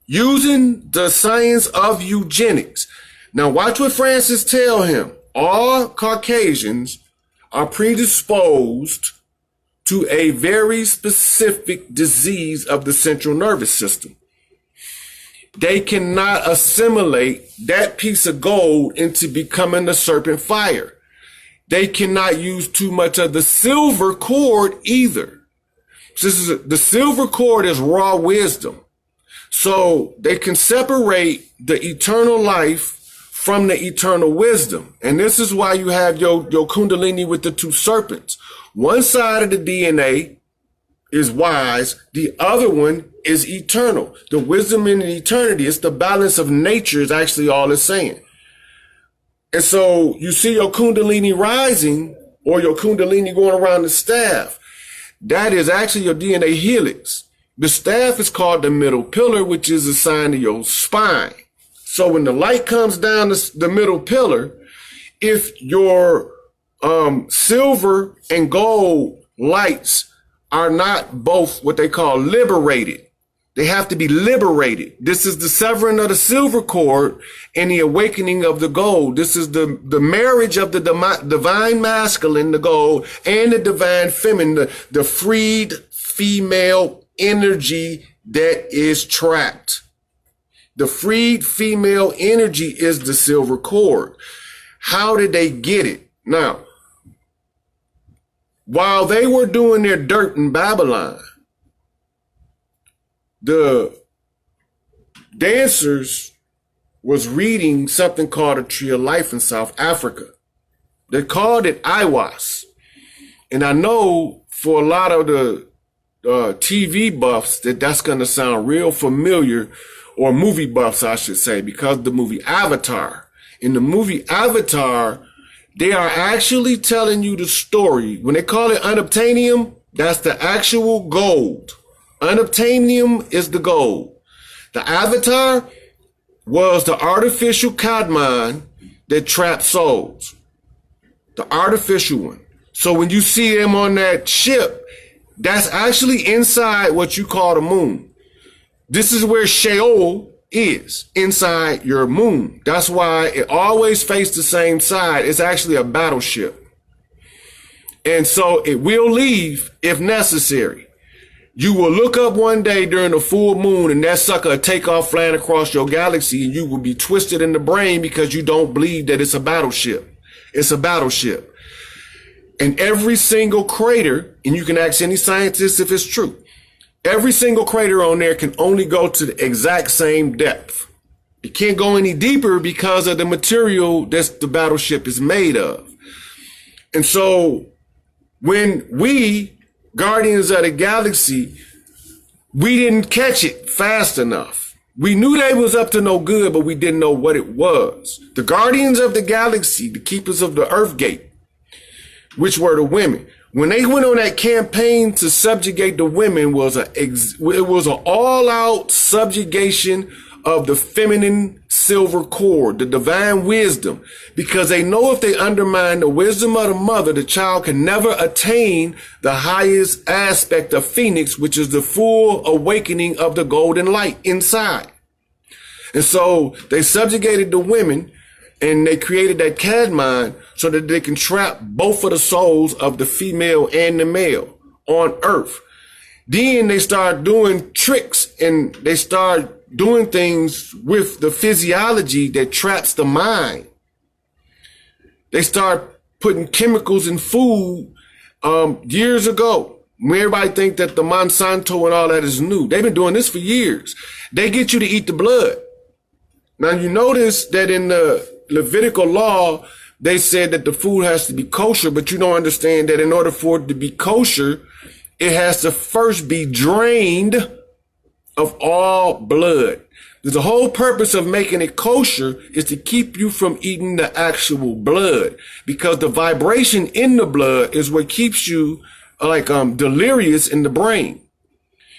using the science of eugenics. Now watch what Francis tell him. All Caucasians are predisposed to a very specific disease of the central nervous system. They cannot assimilate that piece of gold into becoming the serpent fire. They cannot use too much of the silver cord either. The silver cord is raw wisdom. So they can separate the eternal life from the eternal wisdom. And this is why you have your kundalini with the two serpents. One side of the DNA is wise. The other one is eternal. The wisdom in eternity, it's the balance of nature is actually all it's saying. And so you see your kundalini rising, or your kundalini going around the staff. That is actually your DNA helix. The staff is called the middle pillar, which is a sign of your spine. So when the light comes down the middle pillar, if your silver and gold lights are not both what they call liberated, they have to be liberated. This is the severing of the silver cord and the awakening of the gold. This is the marriage of the divine masculine, the gold, and the divine feminine, the freed female energy that is trapped. The freed female energy is the silver cord. How did they get it? Now, while they were doing their dirt in Babylon, the dancers was reading something called a Tree of Life in South Africa. They called it Iwas. And I know for a lot of the TV buffs that's going to sound real familiar, or movie buffs, I should say, because the movie Avatar. In the movie Avatar, they are actually telling you the story. When they call it unobtainium, that's the actual gold. Unobtainium is the gold. The Avatar was the artificial cadmine that trapped souls. The artificial one. So when you see them on that ship, that's actually inside what you call the moon. This is where Sheol is, inside your moon. That's why it always faces the same side. It's actually a battleship. And so it will leave if necessary. You will look up one day during the full moon and that sucker will take off flying across your galaxy, and you will be twisted in the brain because you don't believe that it's a battleship. It's a battleship. And every single crater, and you can ask any scientist if it's true, every single crater on there can only go to the exact same depth. It can't go any deeper because of the material that the battleship is made of. And so when we, Guardians of the Galaxy, we didn't catch it fast enough. We knew they was up to no good, but we didn't know what it was. The Guardians of the Galaxy, the keepers of the Earth Gate, which were the women, when they went on that campaign to subjugate the women, it was an all-out subjugation of the feminine silver cord, the divine wisdom, because they know if they undermine the wisdom of the mother, the child can never attain the highest aspect of Phoenix, which is the full awakening of the golden light inside. And so they subjugated the women, and they created that cadmine so that they can trap both of the souls of the female and the male on Earth. Then they start doing tricks, and they start doing things with the physiology that traps the mind. They start putting chemicals in food years ago. Everybody think that the Monsanto and all that is new. They've been doing this for years. They get you to eat the blood. Now you notice that in the Levitical law, they said that the food has to be kosher, but you don't understand that in order for it to be kosher, it has to first be drained of all blood. The whole purpose of making it kosher is to keep you from eating the actual blood, because the vibration in the blood is what keeps you delirious in the brain.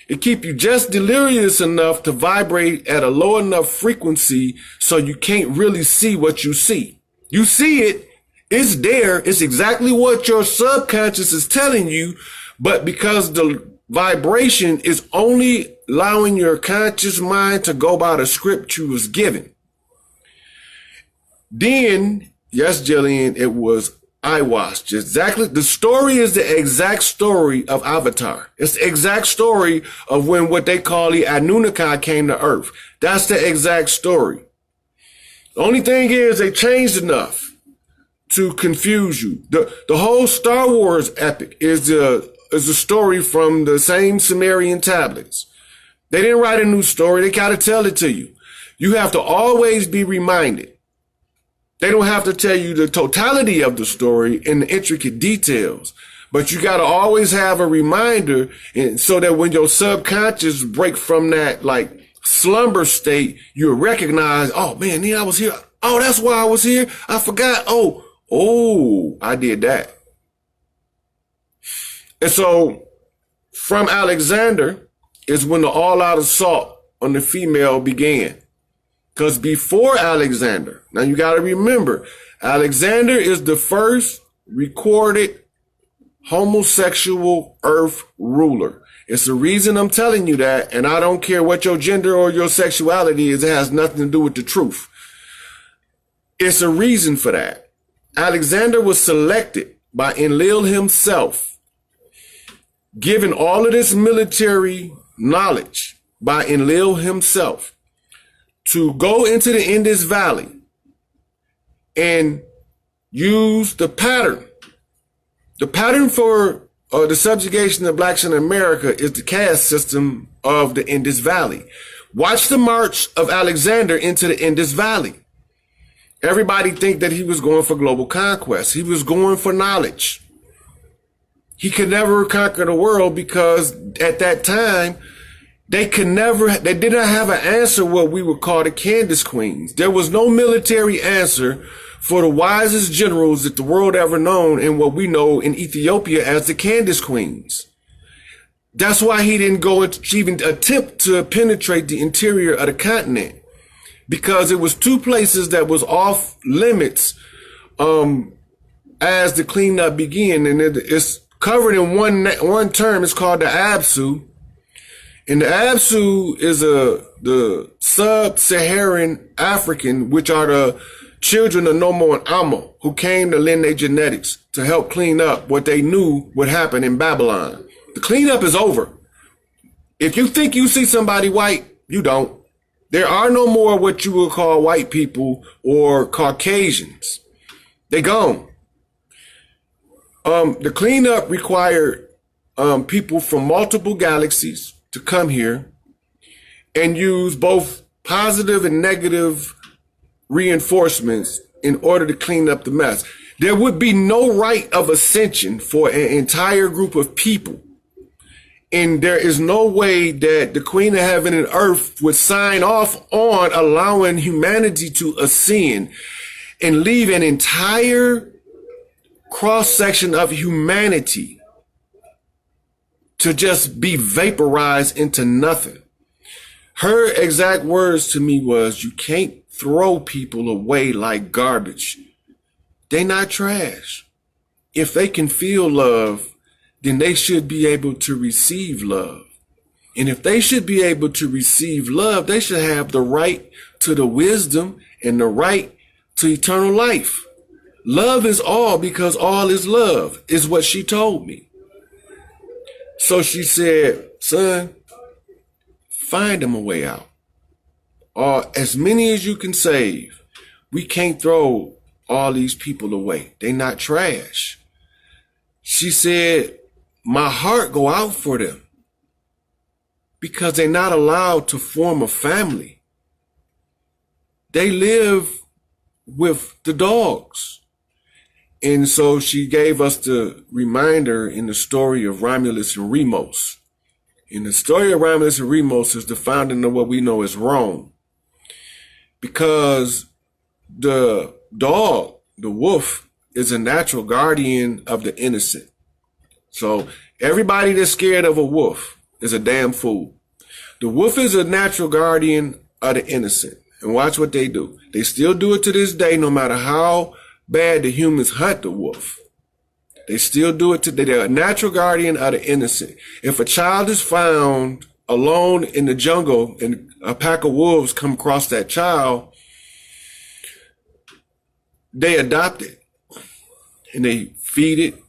It keeps you just delirious enough to vibrate at a low enough frequency so you can't really see what you see. You see it, it's there, it's exactly what your subconscious is telling you, but because the vibration is only allowing your conscious mind to go by the script you was given. Then, yes, Jillian, it was eyewash. Exactly. The story is the exact story of Avatar. It's the exact story of when what they call the Anunnaki came to Earth. That's the exact story. The only thing is they changed enough to confuse you. The whole Star Wars epic is a story from the same Sumerian tablets. They didn't write a new story. They got to tell it to you. You have to always be reminded. They don't have to tell you the totality of the story and the intricate details, but you got to always have a reminder, and so that when your subconscious break from that slumber state, you recognize, oh man, I was here. Oh, that's why I was here. I forgot. Oh, I did that. And so from Alexander is when the all-out assault on the female began. Because before Alexander, now you got to remember, Alexander is the first recorded homosexual earth ruler. It's the reason I'm telling you that, and I don't care what your gender or your sexuality is, it has nothing to do with the truth. It's a reason for that. Alexander was selected by Enlil himself, given all of this military knowledge by Enlil himself, to go into the Indus Valley and use the pattern. The pattern for the subjugation of blacks in America is the caste system of the Indus Valley. Watch the march of Alexander into the Indus Valley. Everybody think that he was going for global conquest. He was going for knowledge. He could never conquer the world because at that time, they did not have an answer what we would call the Candace Queens. There was no military answer for the wisest generals that the world ever known in what we know in Ethiopia as the Candace Queens. That's why he didn't go and even attempt to penetrate the interior of the continent, because it was two places that was off limits as the cleanup began. And it's covered in one term. It's called the Absu. And the Absu is the sub-Saharan African, which are the children of Nomo and Amo, who came to lend their genetics to help clean up what they knew would happen in Babylon. The cleanup is over. If you think you see somebody white, you don't. There are no more what you would call white people or Caucasians. They gone. The cleanup required people from multiple galaxies to come here and use both positive and negative reinforcements in order to clean up the mess. There would be no right of ascension for an entire group of people. And there is no way that the Queen of Heaven and Earth would sign off on allowing humanity to ascend and leave an entire cross-section of humanity to just be vaporized into nothing. Her exact words to me was, you can't throw people away like garbage. They not trash. If they can feel love, then they should be able to receive love. And if they should be able to receive love, they should have the right to the wisdom and the right to eternal life. Love is all because all is love, is what she told me. So she said, son, find them a way out. Or as many as you can save. We can't throw all these people away. They not trash. She said, my heart go out for them because they're not allowed to form a family. They live with the dogs. And so she gave us the reminder in the story of Romulus and Remus. In the story of Romulus and Remus is the founding of what we know as Rome. Because the dog, the wolf, is a natural guardian of the innocent. So everybody that's scared of a wolf is a damn fool. The wolf is a natural guardian of the innocent. And watch what they do. They still do it to this day, no matter how bad the humans hunt the wolf. They still do it today. They're a natural guardian of the innocent. If a child is found alone in the jungle and a pack of wolves come across that child, they adopt it and they feed it,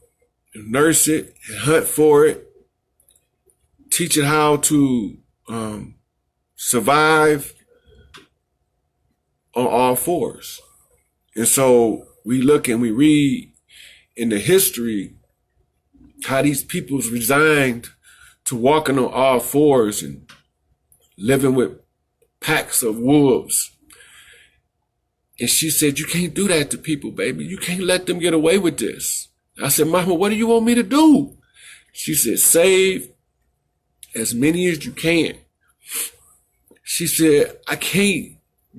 nurse it, and hunt for it, teach it how to survive on all fours. And so we look and we read in the history how these peoples resigned to walking on all fours and living with packs of wolves. And she said, you can't do that to people, baby. You can't let them get away with this. I said, Mama, what do you want me to do? She said, save as many as you can. She said, I can't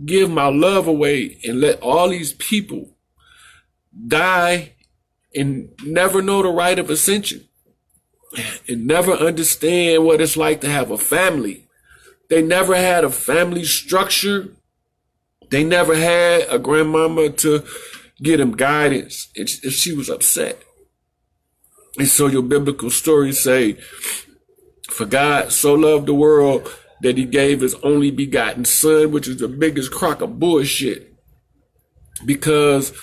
give my love away and let all these people die and never know the right of ascension and never understand what it's like to have a family. They never had a family structure. They never had a grandmama to give them guidance if she was upset. And so your biblical stories say, for God so loved the world that he gave his only begotten son, which is the biggest crock of bullshit. Because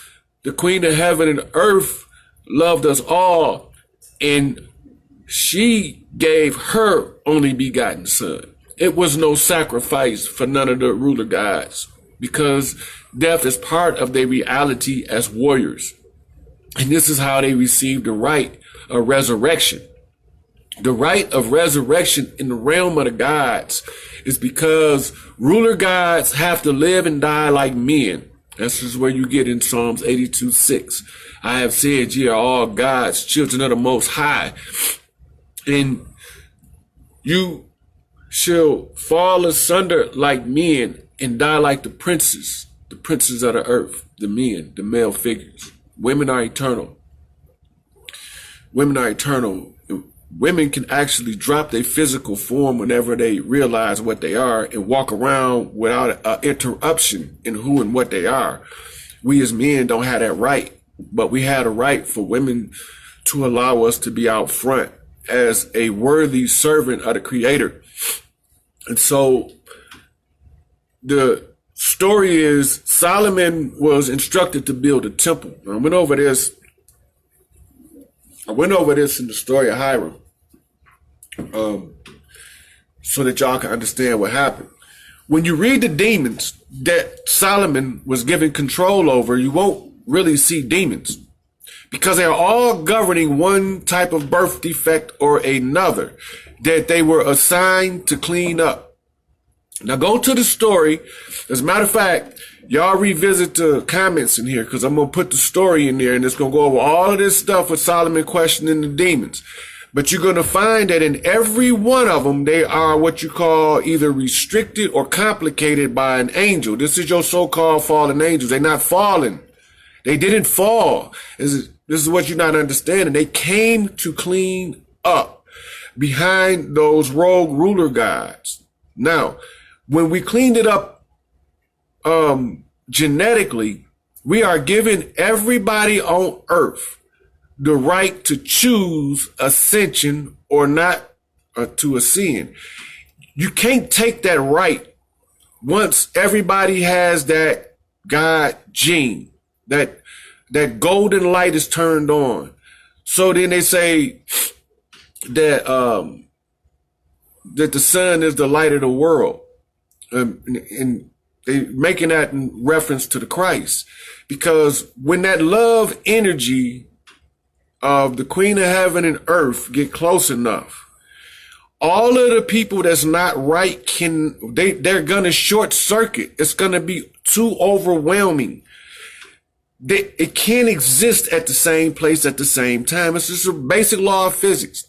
the Queen of Heaven and Earth loved us all, and she gave her only begotten son. It was no sacrifice for none of the ruler gods, because death is part of their reality as warriors. And this is how they received the right of resurrection. The right of resurrection in the realm of the gods is because ruler gods have to live and die like men. This is where you get in Psalms 82:6. I have said, ye are all gods, children of the Most High, and you shall fall asunder like men and die like the princes of the earth, the men, the male figures. Women are eternal. Women are eternal. women can actually drop their physical form whenever they realize what they are and walk around without an interruption in who and what they are. We as men don't have that right, but we had a right for women to allow us to be out front as a worthy servant of the Creator. And so the story is Solomon was instructed to build a temple. I went over this in the story of Hiram, so that y'all can understand what happened. When you read the demons that Solomon was given control over, you won't really see demons, because they're all governing one type of birth defect or another that they were assigned to clean up. Now go to the story. As a matter of fact, y'all revisit the comments in here, because I'm going to put the story in there and it's going to go over all of this stuff with Solomon questioning the demons. But you're going to find that in every one of them, they are what you call either restricted or complicated by an angel. This is your so-called fallen angels. They're not fallen. They didn't fall. This is what you're not understanding. They came to clean up behind those rogue ruler gods. Now, when we cleaned it up genetically, we are giving everybody on earth the right to choose ascension or not to ascend. You can't take that right once everybody has that God gene, that golden light is turned on. So then they say that that the sun is the light of the world, and they making that in reference to the Christ, because when that love energy of the Queen of Heaven and Earth get close enough, all of the people that's not right they're gonna short circuit. It's gonna be too overwhelming. It can't exist at the same place at the same time. It's just a basic law of physics.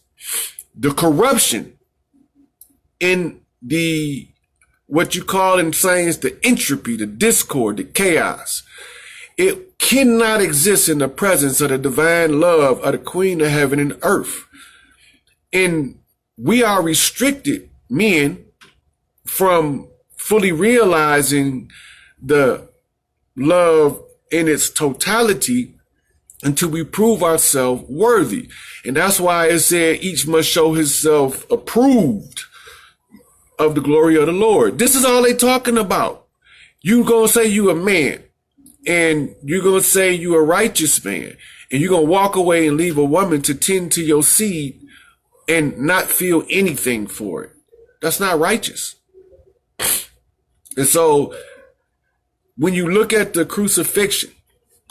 The corruption in the, what you call in science, the entropy, the discord, the chaos, it cannot exist in the presence of the divine love of the Queen of Heaven and Earth. And we are restricted, men, from fully realizing the love in its totality until we prove ourselves worthy. And that's why it said each must show himself approved of the glory of the Lord. This is all they talking about. You gonna say you a man, and you're gonna say you a righteous man, and you're gonna walk away and leave a woman to tend to your seed and not feel anything for it. That's not righteous. And so when you look at the crucifixion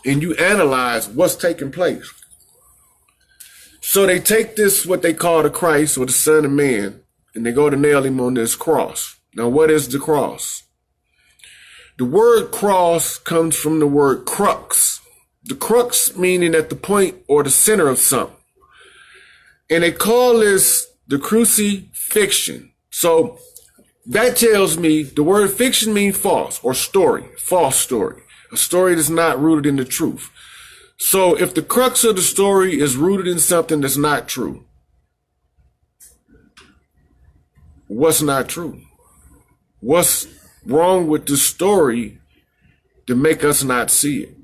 and you analyze what's taking place, so they take this, what they call the Christ or the Son of Man, and they go to nail him on this cross. Now, what is the cross? The word cross comes from the word crux. The crux meaning at the point or the center of something. And they call this the crucifixion. So that tells me the word fiction means false or story, false story, a story that's not rooted in the truth. So if the crux of the story is rooted in something that's not true, what's not true? What's wrong with the story to make us not see it?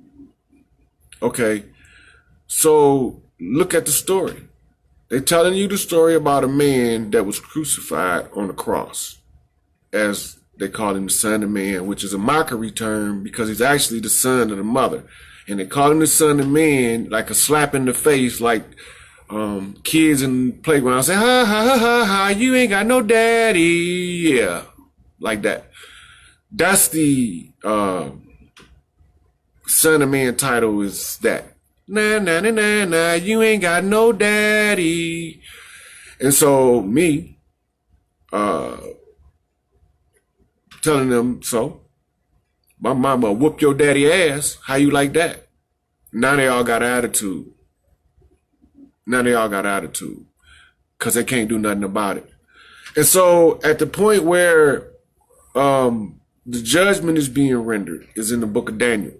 Okay, so look at the story. They're telling you the story about a man that was crucified on the cross, as they call him the Son of Man, which is a mockery term because he's actually the son of the mother. And they call him the Son of Man like a slap in the face, like kids in the playground say, ha, ha, ha, ha, ha, you ain't got no daddy. Yeah, like that. That's the Son of Man title, is that. Nah, nah, nah, nah, nah, you ain't got no daddy. And so me, telling them, so my mama whoop your daddy ass. How you like that? Now they all got attitude. Now they all got attitude because they can't do nothing about it. And so at the point where the judgment is being rendered is in the book of Daniel.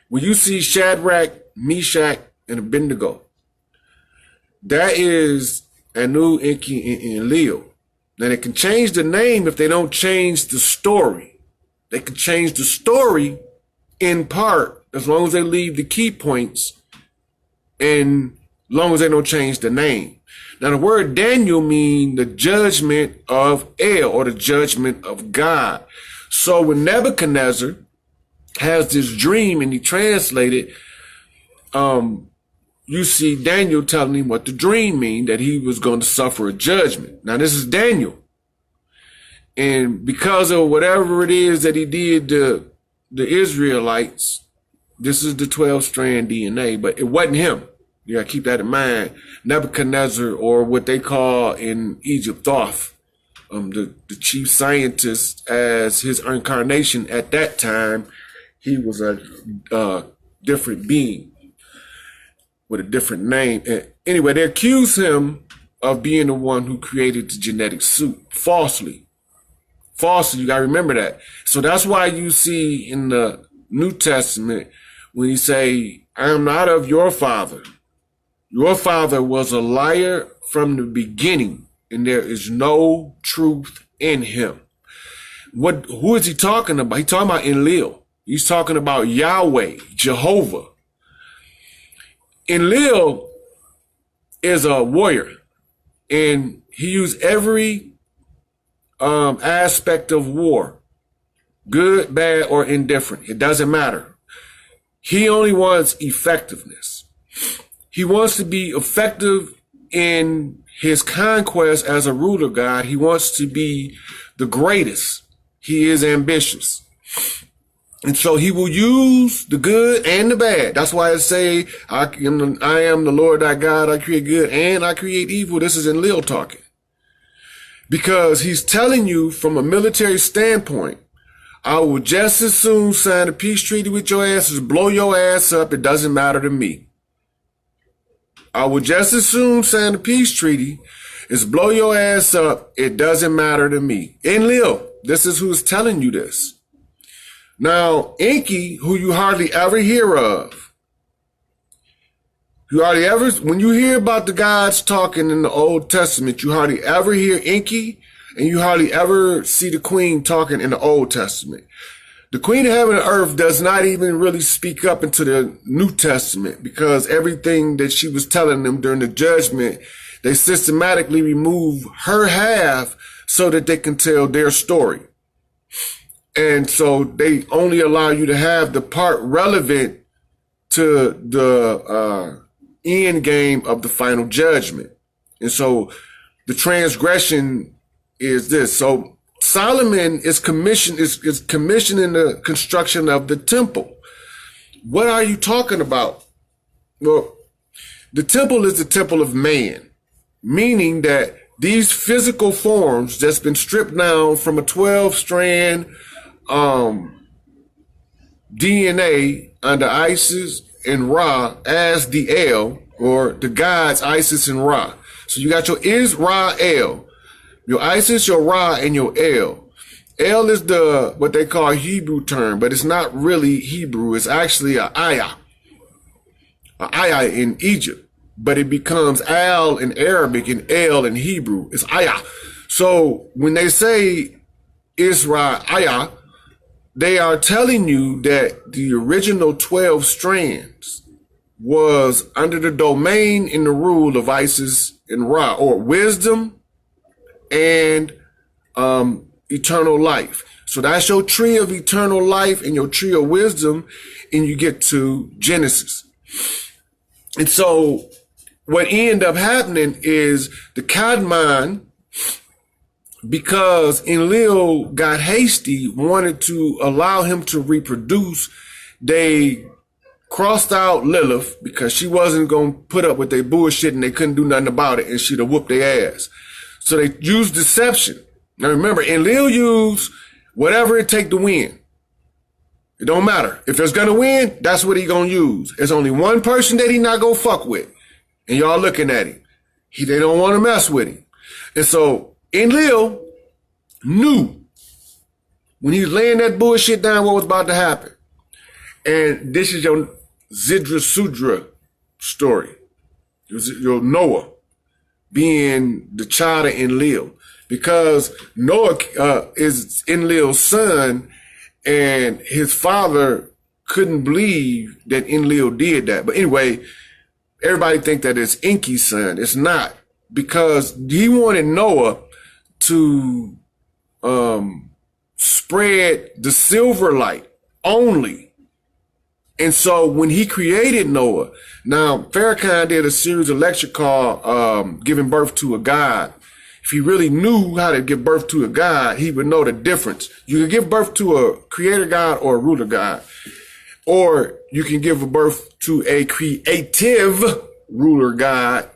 When you see Shadrach, Meshach, and Abednego, that is Anu, Enki, and Enlil. Now they can change the name if they don't change the story. They can change the story in part as long as they leave the key points and as long as they don't change the name. Now the word Daniel means the judgment of El, or the judgment of God. So when Nebuchadnezzar has this dream and he translated, you see Daniel telling him what the dream means, that he was going to suffer a judgment. Now this is Daniel. And because of whatever it is that he did to the Israelites, this is the 12-strand DNA, but it wasn't him. You gotta keep that in mind. Nebuchadnezzar, or what they call in Egypt, Thoth, the chief scientist, as his incarnation at that time, he was a different being with a different name. And anyway, they accuse him of being the one who created the genetic suit falsely. Falsely, you gotta remember that. So that's why you see in the New Testament when he say, I am not of your father. Your father was a liar from the beginning, and there is no truth in him. Who is he talking about? He's talking about Enlil. He's talking about Yahweh, Jehovah. Enlil is a warrior, and he used every aspect of war, good, bad, or indifferent. It doesn't matter. He only wants effectiveness. He wants to be effective in his conquest as a ruler god. He wants to be the greatest. He is ambitious. And so he will use the good and the bad. That's why I say, I am the Lord thy God. I create good and I create evil. This is Enlil talking. Because he's telling you from a military standpoint, I will just as soon sign a peace treaty with your ass as blow your ass up. It doesn't matter to me. I will just as soon sign a peace treaty as blow your ass up. It doesn't matter to me. Enlil, this is who's telling you this. Now, Enki, who you hardly ever hear of, when you hear about the gods talking in the Old Testament, you hardly ever hear Enki, and you hardly ever see the queen talking in the Old Testament. The Queen of Heaven and Earth does not even really speak up into the New Testament, because everything that she was telling them during the judgment, they systematically remove her half so that they can tell their story. And so they only allow you to have the part relevant to the end game of the final judgment. And so the transgression is this. So Solomon is commissioning the construction of the temple. What are you talking about? Well, the temple is the temple of man, meaning that these physical forms that's been stripped down from a 12-strand DNA under Isis and Ra as the El, or the gods Isis and Ra. So you got your Israel, your Isis, your Ra, and your El. El is what they call Hebrew term, but it's not really Hebrew. It's actually a ayah in Egypt, but it becomes Al in Arabic and El in Hebrew. It's ayah. So when they say Israel, they are telling you that the original 12 strands was under the domain and the rule of Isis and Ra, or wisdom and eternal life. So that's your tree of eternal life and your tree of wisdom, and you get to Genesis. And so what ended up happening is the Kadmon, because Enlil got hasty, wanted to allow him to reproduce, they crossed out Lilith because she wasn't going to put up with their bullshit and they couldn't do nothing about it, and she'd have whooped their ass. So they used deception. Now remember, Enlil used whatever it take to win. It don't matter. If it's going to win, that's what he going to use. There's only one person that he not going to fuck with. And y'all looking at him. They don't want to mess with him. And so Enlil knew when he was laying that bullshit down what was about to happen. And this is your Zidra Sudra story. It was your Noah. being the child of Enlil, because Noah is Enlil's son, and his father couldn't believe that Enlil did that. But anyway, everybody think that it's Enki's son. It's not, because he wanted Noah to spread the silver light only. And so when he created Noah, now Farrakhan did a series of lecture called Giving Birth to a God. If he really knew how to give birth to a God, he would know the difference. You can give birth to a creator God or a ruler God, or you can give birth to a creative ruler God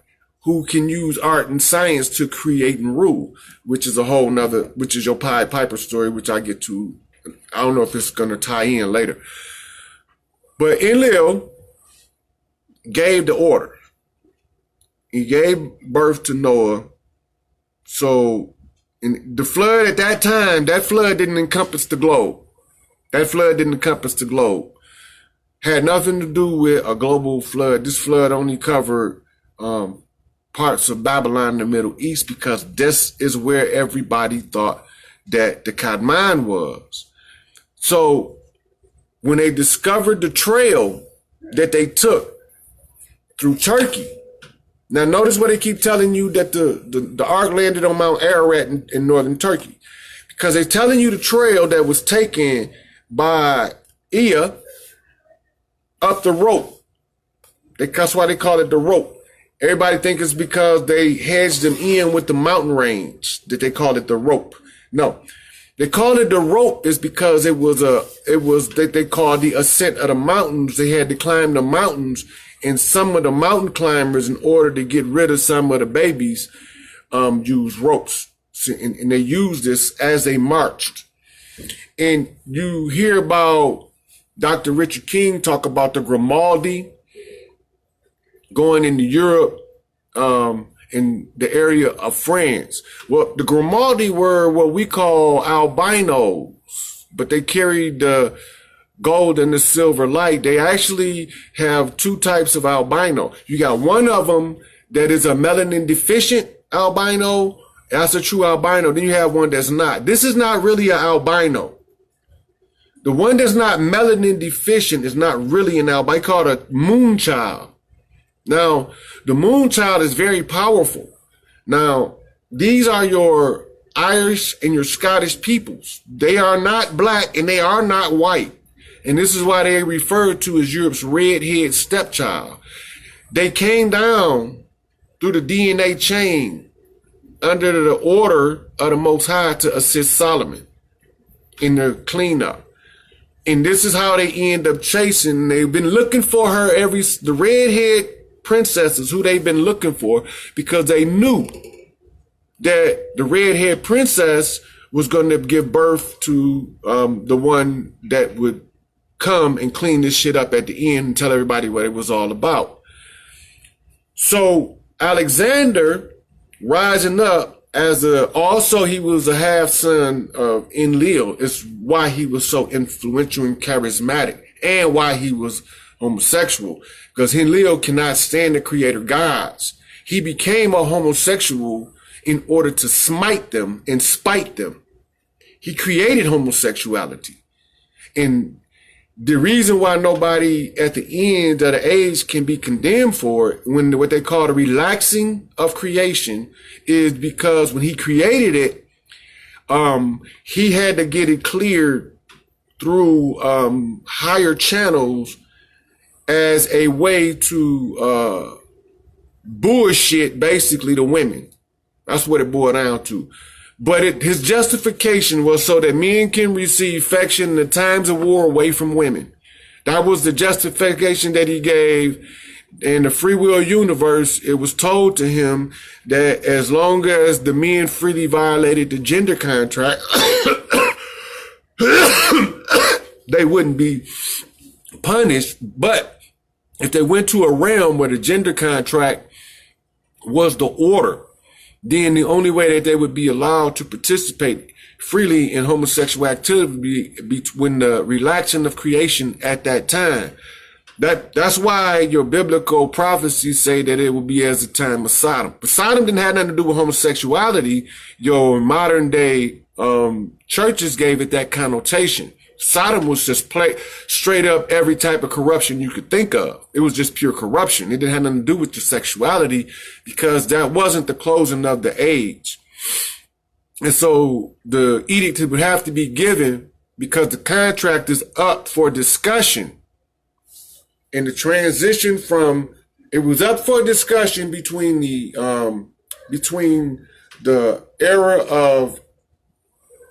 who can use art and science to create and rule, which is a whole nother, which is your Pied Piper story, which I get to. I don't know if it's going to tie in later. But Enlil gave the order. He gave birth to Noah. So in the flood at that time, that flood didn't encompass the globe. That flood didn't encompass the globe. Had nothing to do with a global flood. This flood only covered parts of Babylon in the Middle East, because this is where everybody thought that the Kadmon was. So when they discovered the trail that they took through Turkey, now notice what they keep telling you, that the ark landed on Mount Ararat in northern Turkey, because they're telling you the trail that was taken by Ea up the rope. That's why they call it the rope. Everybody think it's because they hedged them in with the mountain range that they call it the rope. No, they call it the rope is because it was that they called the ascent of the mountains. They had to climb the mountains, and some of the mountain climbers, in order to get rid of some of the babies, used ropes, and they used this as they marched. And you hear about Dr. Richard King talk about the Grimaldi going into Europe, in the area of France. Well, the Grimaldi were what we call albinos, but they carried the gold and the silver light. They actually have two types of albino. You got one of them that is a melanin deficient albino. That's a true albino. Then you have one that's not. This is not really an albino. The one that's not melanin deficient is not really an albino. I call it a moon child. Now, the moon child is very powerful. Now, these are your Irish and your Scottish peoples. They are not black and they are not white. And this is why they are referred to as Europe's redhead stepchild. They came down through the DNA chain under the order of the Most High to assist Solomon in the cleanup. And this is how they end up chasing. They've been looking for her the redhead princesses who they've been looking for, because they knew that the redhead princess was going to give birth to the one that would come and clean this shit up at the end and tell everybody what it was all about. So Alexander rising up also he was a half son of Enlil. It's why he was so influential and charismatic, and why he was homosexual, because Enlil cannot stand the creator gods. He became a homosexual in order to smite them and spite them. He created homosexuality. And the reason why nobody at the end of the age can be condemned for it, when what they call the relaxing of creation, is because when he created it, he had to get it cleared through higher channels as a way to bullshit basically the women. That's what it boiled down to. But his justification was so that men can receive affection in the times of war away from women. That was the justification that he gave. In the free will universe, it was told to him that as long as the men freely violated the gender contract, they wouldn't be punished. But if they went to a realm where the gender contract was the order, then the only way that they would be allowed to participate freely in homosexual activity would be when the relaxing of creation at that time. That's why your biblical prophecies say that it will be as the time of Sodom. But Sodom didn't have nothing to do with homosexuality. Your modern day churches gave it that connotation. Sodom was just straight up every type of corruption you could think of. It was just pure corruption. It didn't have nothing to do with your sexuality because that wasn't the closing of the age. And so the edict would have to be given because the contract is up for discussion. And the transition it was up for discussion between the era of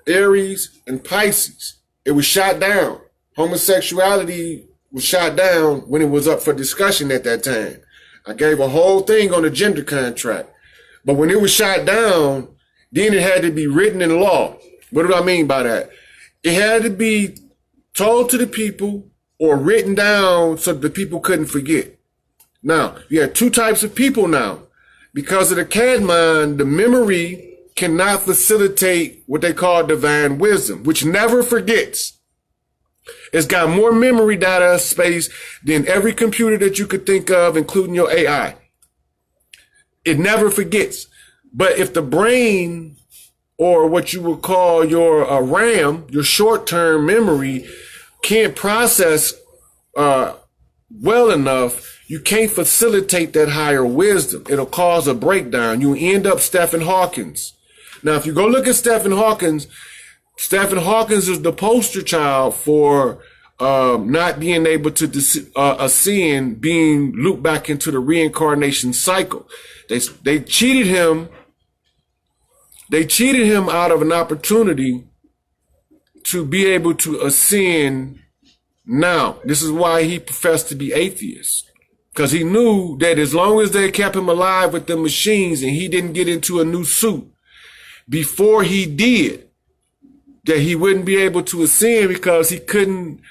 Aries and Pisces. It was shot down. Homosexuality was shot down when it was up for discussion at that time. I gave a whole thing on the gender contract. But when it was shot down, then it had to be written in law. What do I mean by that? It had to be told to the people or written down so the people couldn't forget. Now, you have two types of people now. Because of the Cadmon, the memory cannot facilitate what they call divine wisdom, which never forgets. It's got more memory data space than every computer that you could think of, including your AI. It never forgets. But if the brain, or what you would call your RAM, your short-term memory, can't process well enough, you can't facilitate that higher wisdom. It'll cause a breakdown. You end up Stephen Hawkins. Now, if you go look at Stephen Hawkins is the poster child for not being able to ascend, being looped back into the reincarnation cycle. They cheated him. They cheated him out of an opportunity to be able to ascend now. This is why he professed to be atheist. Because he knew that as long as they kept him alive with the machines and he didn't get into a new suit before he did, that he wouldn't be able to ascend because he couldn't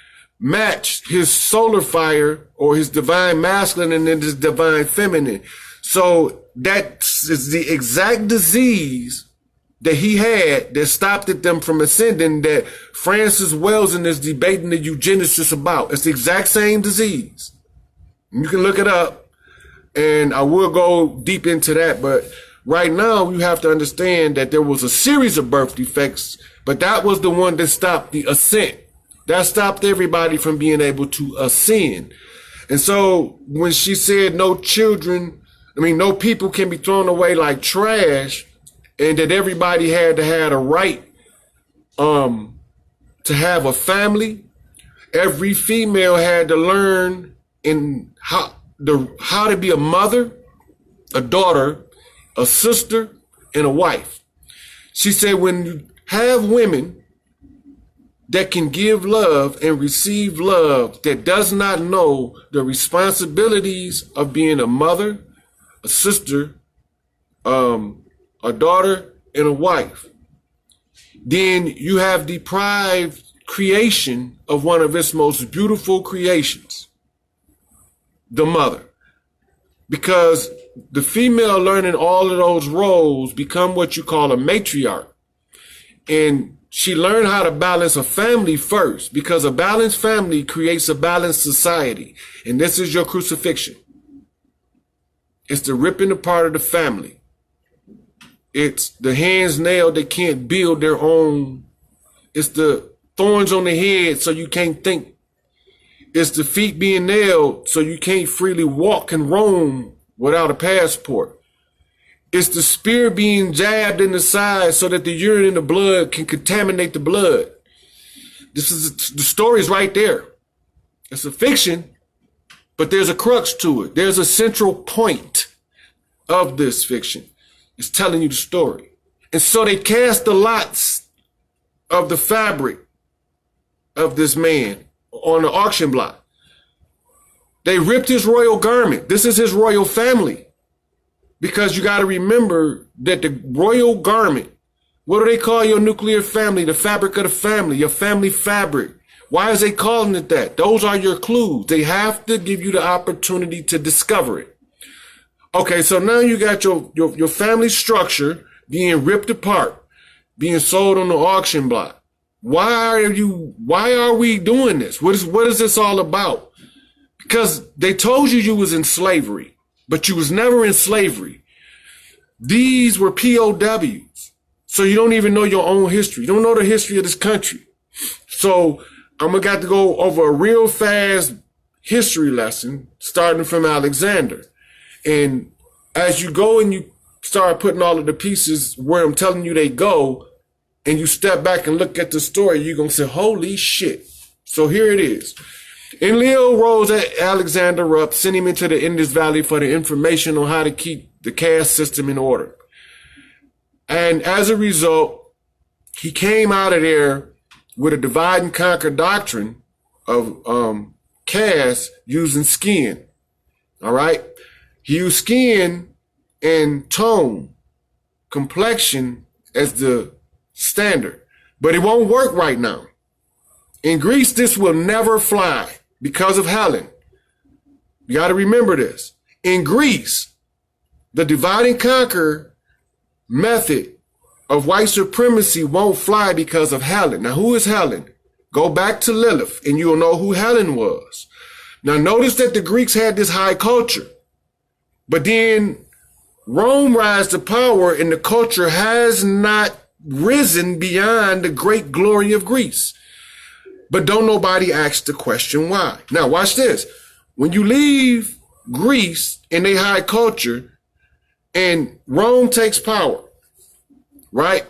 match his solar fire or his divine masculine and then his divine feminine. So that is the exact disease that he had that stopped them from ascending, that Francis Welsen is debating the eugenicists about. It's the exact same disease. You can look it up, and I will go deep into that. But right now, you have to understand that there was a series of birth defects, but that was the one that stopped the ascent. That stopped everybody from being able to ascend. And so when she said no people can be thrown away like trash, and that everybody had to have a right to have a family, every female had to learn how to be a mother, a daughter, a sister, and a wife. She said when you have women that can give love and receive love, that does not know the responsibilities of being a mother, a sister, a daughter, and a wife, then you have deprived creation of one of its most beautiful creations, the mother. Because the female learning all of those roles become what you call a matriarch. And she learned how to balance a family first, because a balanced family creates a balanced society. And this is your crucifixion. It's the ripping apart of the family. It's the hands nailed that can't build their own. It's the thorns on the head so you can't think. It's the feet being nailed so you can't freely walk and roam without a passport. It's the spear being jabbed in the side so that the urine in the blood can contaminate the blood. The story's right there. It's a fiction, but there's a crux to it. There's a central point of this fiction. It's telling you the story. And so they cast the lots of the fabric of this man on the auction block. They ripped his royal garment. This is his royal family. Because you got to remember that the royal garment, what do they call your nuclear family? The fabric of the family, your family fabric. Why is they calling it that? Those are your clues. They have to give you the opportunity to discover it. Okay, so now you got your family structure being ripped apart, being sold on the auction block. Why are we doing this? What is this all about? because they told you was in slavery, but you was never in slavery. These were POWs. So you don't even know your own history. You don't know the history of this country. So I'm going to got to go over a real fast history lesson starting from Alexander. And as you go and you start putting all of the pieces where I'm telling you they go, and you step back and look at the story, you're going to say, holy shit. So here it is. Enlil rose Alexander up, sent him into the Indus Valley for the information on how to keep the caste system in order. And as a result, he came out of there with a divide and conquer doctrine of caste using skin. All right? He used skin and tone, complexion as the standard. But it won't work right now. In Greece, this will never fly because of Helen. You got to remember this. In Greece, the divide and conquer method of white supremacy won't fly because of Helen. Now, who is Helen? Go back to Lilith and you'll know who Helen was. Now, notice that the Greeks had this high culture, but then Rome rise to power and the culture has not risen beyond the great glory of Greece. But don't nobody ask the question why. Now, watch this. When you leave Greece and they high culture and Rome takes power, right?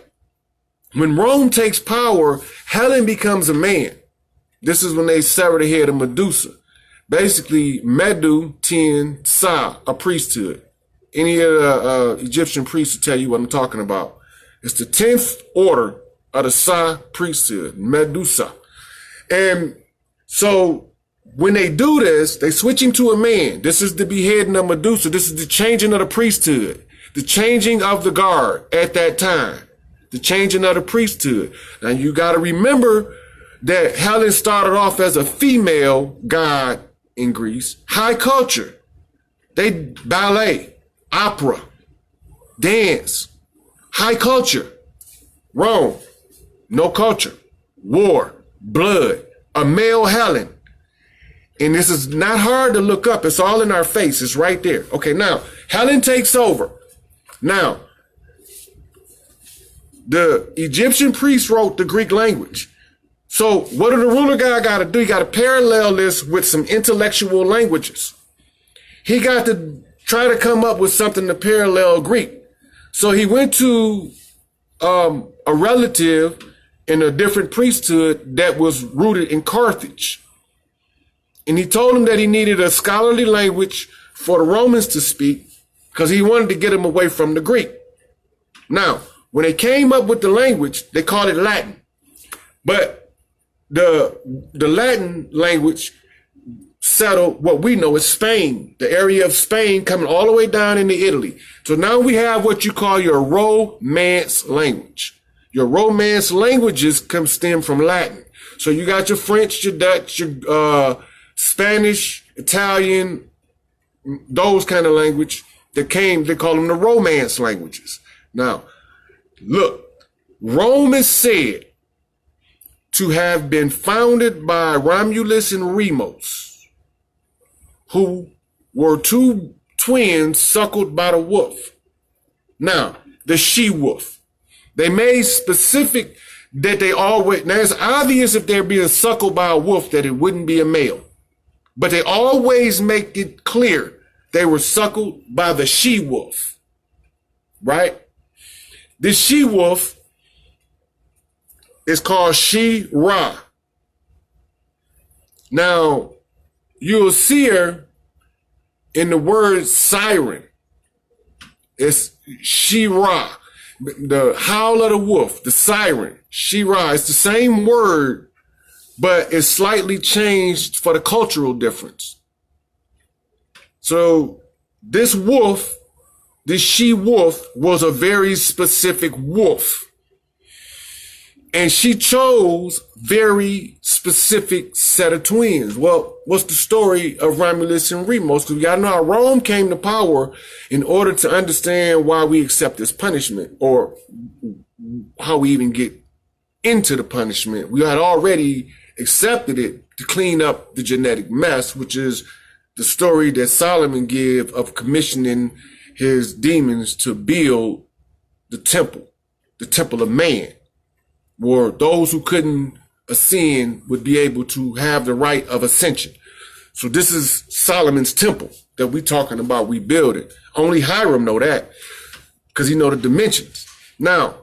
When Rome takes power, Helen becomes a man. This is when they sever the head of Medusa. Basically, Medu, 10, Sa, a priesthood. Any of the Egyptian priests will tell you what I'm talking about. It's the 10th order of the Sa priesthood, Medusa. And so when they do this, they switch him to a man. This is the beheading of Medusa. This is the changing of the priesthood, the changing of the guard at that time, the changing of the priesthood. Now you got to remember that Helen started off as a female god in Greece, high culture. They ballet, opera, dance, high culture. Rome, no culture, war, blood, a male Helen. And this is not hard to look up. It's all in our face. It's right there. Okay, now, Helen takes over. Now, the Egyptian priests wrote the Greek language. So what do the ruler guy got to do? He got to parallel this with some intellectual languages. He got to try to come up with something to parallel Greek. So he went to a relative in a different priesthood that was rooted in Carthage. And he told him that he needed a scholarly language for the Romans to speak because he wanted to get them away from the Greek. Now, when they came up with the language, they called it Latin. But the Latin language settled what we know as Spain, the area of Spain coming all the way down into Italy. So now we have what you call your Romance language. Your Romance languages stem from Latin. So you got your French, your Dutch, your Spanish, Italian, those kind of language that came, they call them the Romance languages. Now, look, Rome is said to have been founded by Romulus and Remus, who were two twins suckled by the wolf. Now, the she-wolf. They made specific that they always, now it's obvious if they're being suckled by a wolf that it wouldn't be a male. But they always make it clear they were suckled by the she-wolf, right? This she-wolf is called She-Ra. Now, you'll see her in the word siren. It's She-Ra. The howl of the wolf, the siren, She-Ra. It's the same word, but it's slightly changed for the cultural difference. So this wolf, this she-wolf, was a very specific wolf. And she chose very specific set of twins. Well, what's the story of Romulus and Remus? Because we got to know how Rome came to power in order to understand why we accept this punishment or how we even get into the punishment. We had already accepted it to clean up the genetic mess, which is the story that Solomon gave of commissioning his demons to build the temple of man, where those who couldn't ascend would be able to have the right of ascension. So this is Solomon's temple that we're talking about rebuilding. Only Hiram know that because he know the dimensions. Now,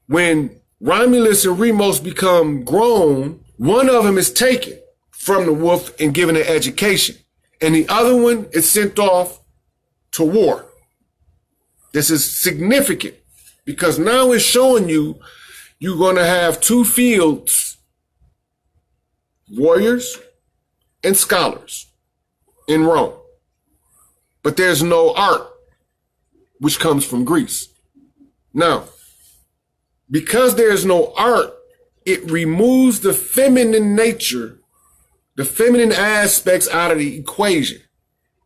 when Romulus and Remus become grown, one of them is taken from the wolf and given an education, and the other one is sent off to war. This is significant because now it's showing you you're going to have two fields, warriors and scholars in Rome. But there's no art, which comes from Greece. Now, because there's no art, it removes the feminine nature, the feminine aspects out of the equation.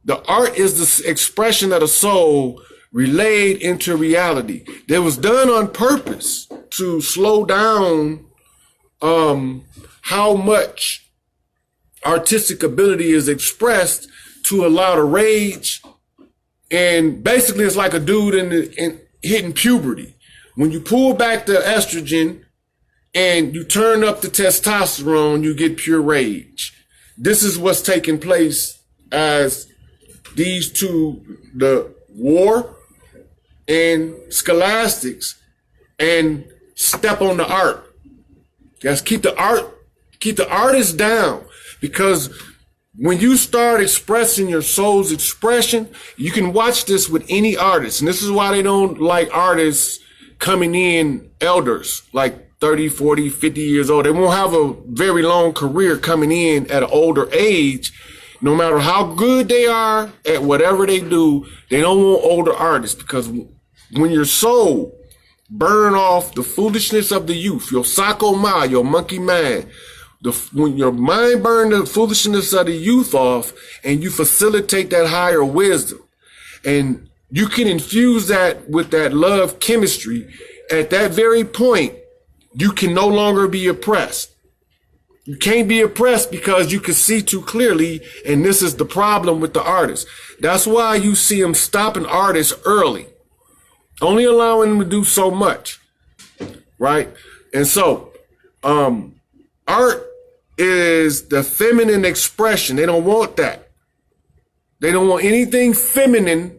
The art is the expression of the soul relayed into reality. That was done on purpose to slow down how much artistic ability is expressed to allow the rage. And basically it's like a dude in hitting puberty. When you pull back the estrogen and you turn up the testosterone, you get pure rage. This is what's taking place as these two, the war and scholastics, and step on the art. Guys, keep the artist down, because when you start expressing your soul's expression, you can watch this with any artist. And this is why they don't like artists coming in elders, like 30, 40, 50 years old. They won't have a very long career coming in at an older age. No matter how good they are at whatever they do, they don't want older artists, because when your soul burn off the foolishness of the youth, your sako ma, your monkey mind, when your mind burn the foolishness of the youth off and you facilitate that higher wisdom, and you can infuse that with that love chemistry, at that very point, you can no longer be oppressed. You can't be oppressed because you can see too clearly, and this is the problem with the artist. That's why you see them stopping artists early, only allowing them to do so much, right? And so, art is the feminine expression. They don't want that. They don't want anything feminine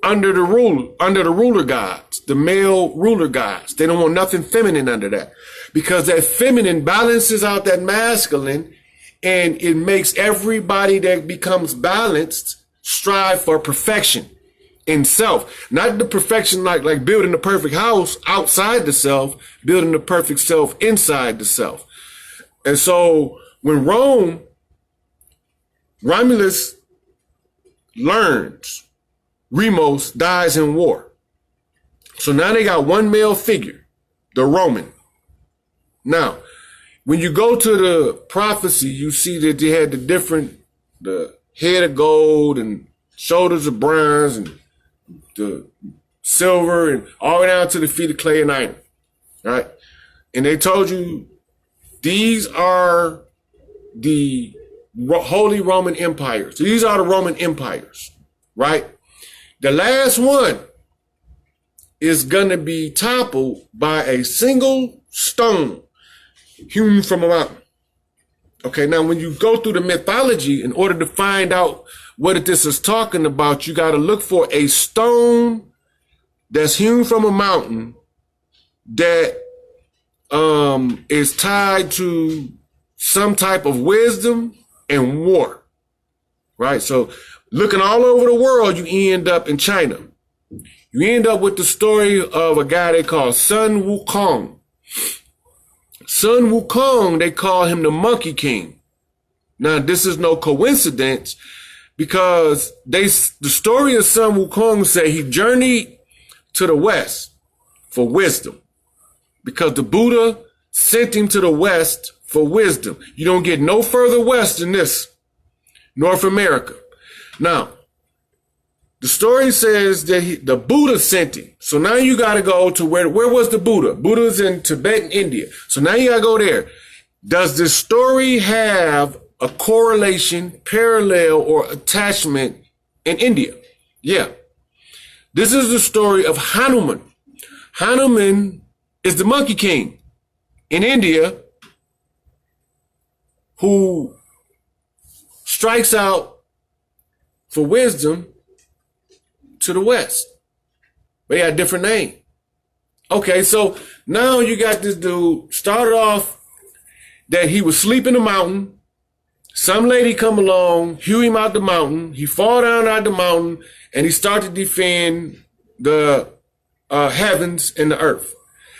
under the ruler gods, the male ruler gods. They don't want nothing feminine under that, because that feminine balances out that masculine, and it makes everybody that becomes balanced strive for perfection in self. Not the perfection like building the perfect house outside the self, building the perfect self inside the self. And so when Romulus learns, Remus dies in war. So now they got one male figure, the Roman. Now, when you go to the prophecy, you see that they had the head of gold and shoulders of bronze and the silver and all the way down to the feet of clay and iron, right? And they told you these are the Holy Roman empires. These are the Roman empires, right? The last one is going to be toppled by a single stone hewn from a mountain. Okay, now when you go through the mythology, in order to find out what this is talking about, you got to look for a stone that's hewn from a mountain that is tied to some type of wisdom and war, right? So looking all over the world, you end up in China. You end up with the story of a guy they call Sun Wukong. Sun Wukong, they call him the Monkey King. Now, this is no coincidence, because the story of Sun Wukong say he journeyed to the West for wisdom, because the Buddha sent him to the West for wisdom. You don't get no further west than this, North America. Now, the story says that the Buddha sent him. So now you got to go to where was the Buddha? Buddha's in Tibet and India. So now you got to go there. Does this story have a correlation, parallel, or attachment in India. Yeah. This is the story of Hanuman. Hanuman is the monkey king in India who strikes out for wisdom to the West. But he had a different name. Okay, so now you got this dude started off that he was asleep in the mountain. Some lady come along, hew him out the mountain. He fall down out the mountain and he started to defend the heavens and the earth.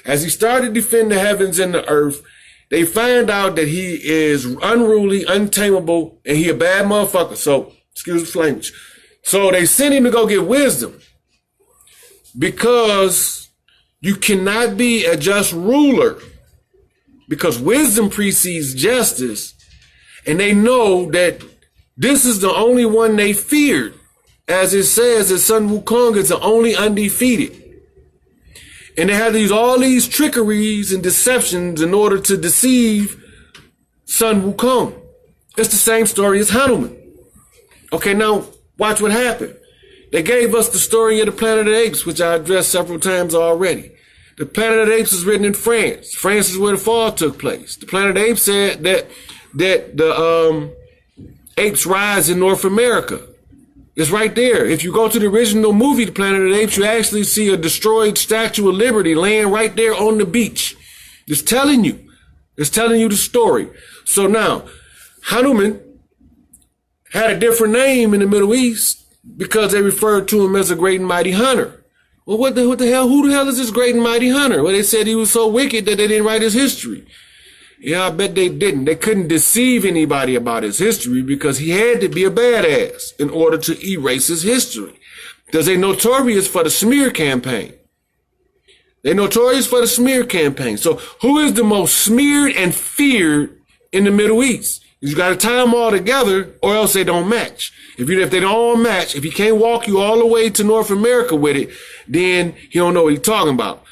As he started to defend the heavens and the earth, they find out that he is unruly, untamable, and he a bad motherfucker. So, excuse the language. So they sent him to go get wisdom because you cannot be a just ruler because wisdom precedes justice. And they know that this is the only one they feared. As it says that Sun Wukong is the only undefeated. And they had to use all these trickeries and deceptions in order to deceive Sun Wukong. It's the same story as Hanuman. Okay, now watch what happened. They gave us the story of the Planet of the Apes, which I addressed several times already. The Planet of the Apes is written in France. France is where the fall took place. The Planet of the Apes said that the apes rise in North America. It's right there. If you go to the original movie, The Planet of the Apes, you actually see a destroyed Statue of Liberty laying right there on the beach. It's telling you the story. So now, Hanuman had a different name in the Middle East because they referred to him as a great and mighty hunter. Well, what the hell? Who the hell is this great and mighty hunter? Well, they said he was so wicked that they didn't write his history. Yeah, I bet they didn't. They couldn't deceive anybody about his history because he had to be a badass in order to erase his history. Because they're notorious for the smear campaign. They're notorious for the smear campaign. So who is the most smeared and feared in the Middle East? You got to tie them all together or else they don't match. If they don't all match, if he can't walk you all the way to North America with it, then he don't know what he's talking about.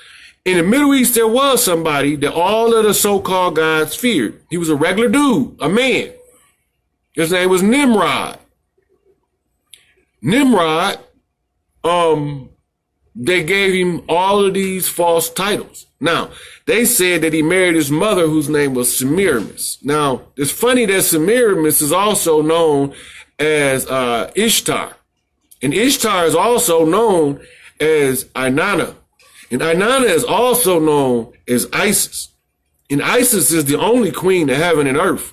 In the Middle East, there was somebody that all of the so-called gods feared. He was a regular dude, a man. His name was Nimrod. Nimrod, they gave him all of these false titles. Now, they said that he married his mother, whose name was Semiramis. Now, it's funny that Semiramis is also known as Ishtar. And Ishtar is also known as Inanna. And Inanna is also known as Isis. And Isis is the only queen of heaven and earth.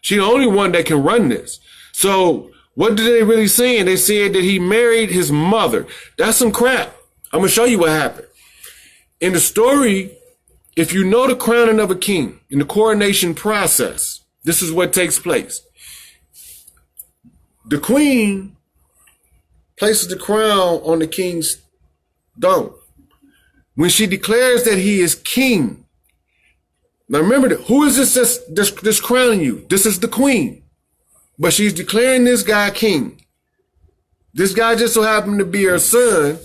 She's the only one that can run this. So what did they really saying? They said that he married his mother. That's some crap. I'm going to show you what happened. In the story, if you know the crowning of a king, in the coronation process, this is what takes place. The queen places the crown on the king's dome. When she declares that he is king. Now remember, who is this crowning you? This is the queen. But she's declaring this guy king. This guy just so happened to be her son.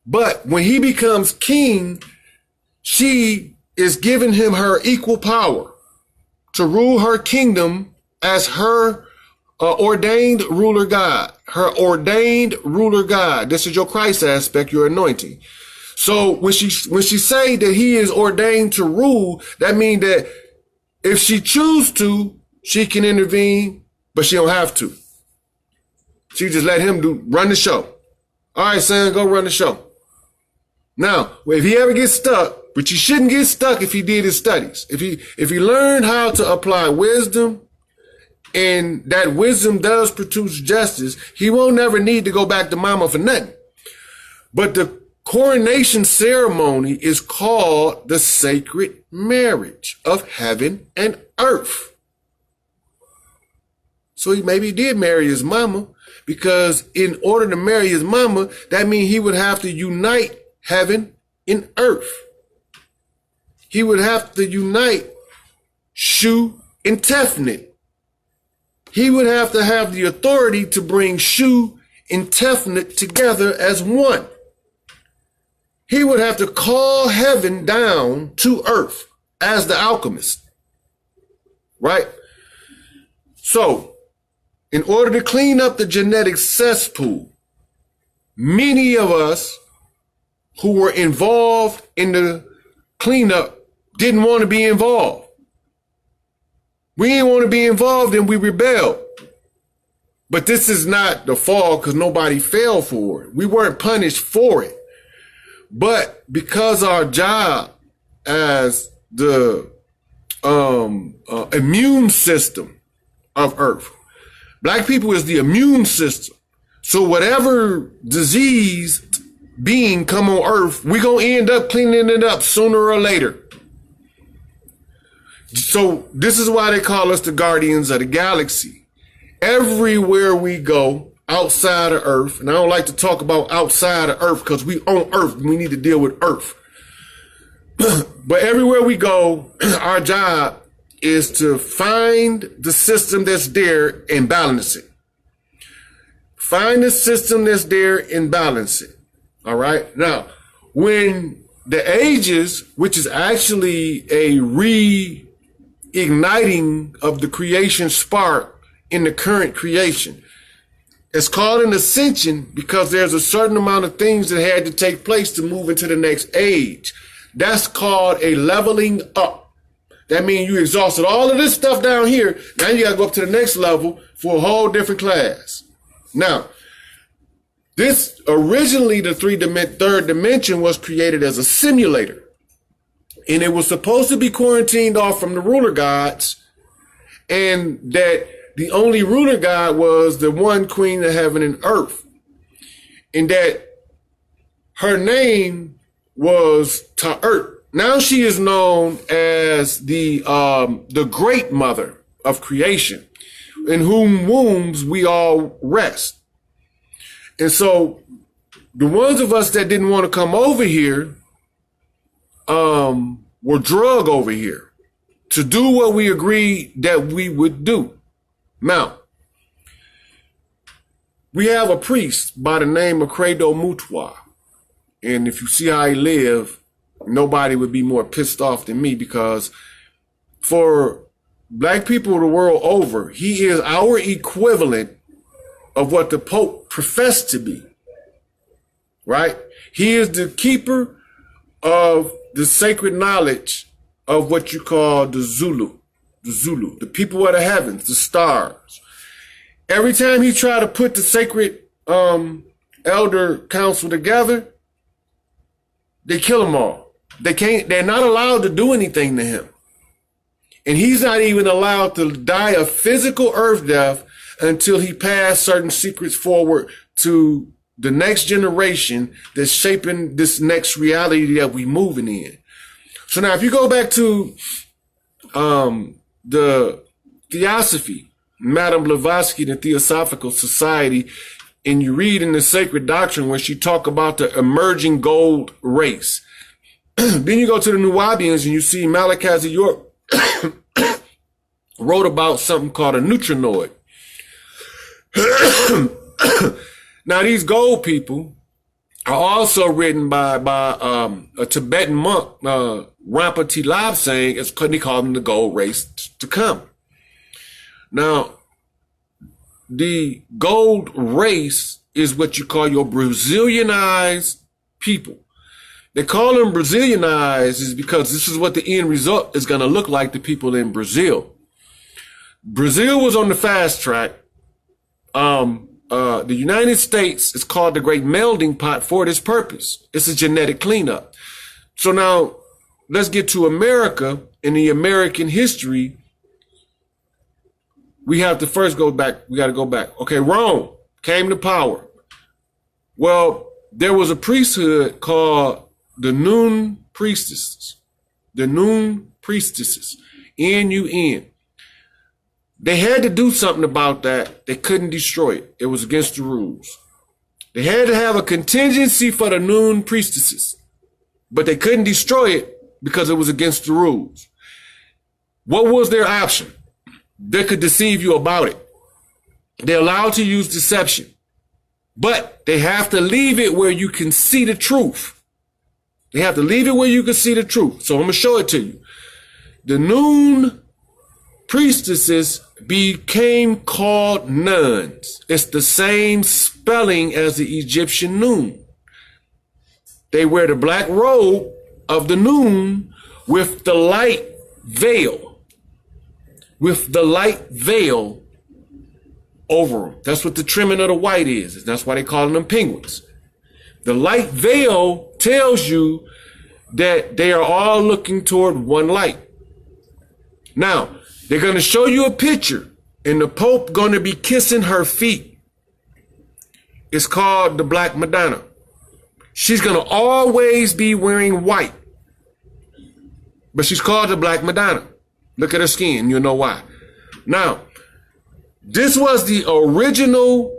But when he becomes king, she is giving him her equal power to rule her kingdom as her ordained ruler God. Her ordained ruler God. This is your Christ aspect, your anointing. So when she say that he is ordained to rule, that means that if she choose to, she can intervene, but she don't have to. She just let him run the show. All right, son, go run the show. Now, if he ever gets stuck, but you shouldn't get stuck if he did his studies. If he learned how to apply wisdom, and that wisdom does produce justice, he won't never need to go back to mama for nothing. But the coronation ceremony is called the sacred marriage of heaven and earth. So he maybe did marry his mama, because in order to marry his mama, that means he would have to unite heaven and earth. He would have to unite Shu and Tefnut. He would have to have the authority to bring Shu and Tefnut together as one. He would have to call heaven down to earth as the alchemist, right? So, in order to clean up the genetic cesspool, many of us who were involved in the cleanup didn't want to be involved. We didn't want to be involved and we rebelled. But this is not the fall because nobody fell for it. We weren't punished for it. But because our job as the immune system of Earth, Black people is the immune system. So whatever disease being come on Earth, we're going to end up cleaning it up sooner or later. So this is why they call us the guardians of the galaxy. Everywhere we go outside of Earth, and I don't like to talk about outside of Earth because we on Earth, we need to deal with Earth. But everywhere we go, our job is to find the system that's there and balance it. Find the system that's there and balance it. All right. Now, when the ages, which is actually a reigniting of the creation spark in the current creation, it's called an ascension because there's a certain amount of things that had to take place to move into the next age. That's called a leveling up. That means you exhausted all of this stuff down here. Now you got to go up to the next level for a whole different class. Now, this originally the third dimension was created as a simulator. And it was supposed to be quarantined off from the ruler gods. And that the only ruler god was the one queen of heaven and earth. And that her name was Ta'ert. Now she is known as the great mother of creation, in whom wombs we all rest. And so the ones of us that didn't want to come over here were drug over here to do what we agreed that we would do. Now, we have a priest by the name of Credo Mutwa. And if you see how he lived, nobody would be more pissed off than me, because for Black people the world over, he is our equivalent of what the Pope professed to be, right? He is the keeper of the sacred knowledge of what you call the Zulu, the people of the heavens, the stars. Every time he tried to put the sacred elder council together, they kill them all. They're not allowed to do anything to him. And he's not even allowed to die a physical earth death until he passed certain secrets forward to the next generation that's shaping this next reality that we moving in. So now if you go back to the Theosophy, Madame Blavatsky, the Theosophical Society, and you read in the Sacred Doctrine where she talk about the emerging gold race. Then you go to the Nubians and you see Malachi York wrote about something called a neutrinoid. Now these gold people are also written by a Tibetan monk, Rampa Tilab, saying it's because they call them the gold race to come. Now, the gold race is what you call your Brazilianized people. They call them Brazilianized is because this is what the end result is going to look like to people in Brazil. Brazil was on the fast track. The United States is called the Great Melding Pot for this purpose. It's a genetic cleanup. So now let's get to America. In the American history, we have to first go back. We got to go back. Okay, Rome came to power. Well, there was a priesthood called the Nun priestesses. The Nun priestesses. N-U-N. They had to do something about that. They couldn't destroy it. It was against the rules. They had to have a contingency for the Nun priestesses, but they couldn't destroy it because it was against the rules. What was their option? They could deceive you about it. They're allowed to use deception, but they have to leave it where you can see the truth. They have to leave it where you can see the truth. So I'm going to show it to you. The Nun priestesses became called nuns. It's the same spelling as the Egyptian noon. They wear the black robe of the noon with the light veil. With the light veil over them. That's what the trimming of the white is. That's why they call them penguins. The light veil tells you that they are all looking toward one light. Now, they're going to show you a picture, and the Pope going to be kissing her feet. It's called the Black Madonna. She's going to always be wearing white, but she's called the Black Madonna. Look at her skin, you'll know why. Now, this was the original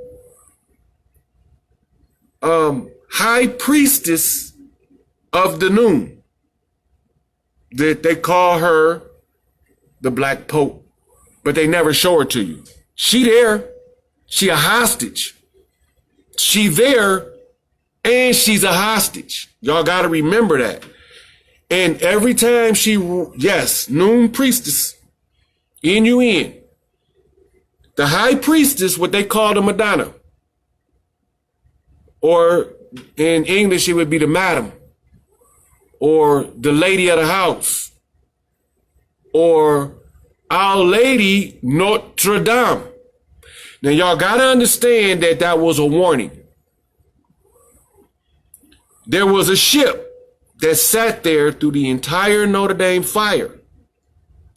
high priestess of the noon. That they call her the Black Pope, but they never show her to you. She there, she a hostage. She there, and she's a hostage. Y'all got to remember that. And every time yes, noon priestess, N-U-N, the high priestess, what they call the Madonna, or in English it would be the madam, or the lady of the house, or Our Lady Notre Dame. Now y'all gotta understand that that was a warning. There was a ship that sat there through the entire Notre Dame fire.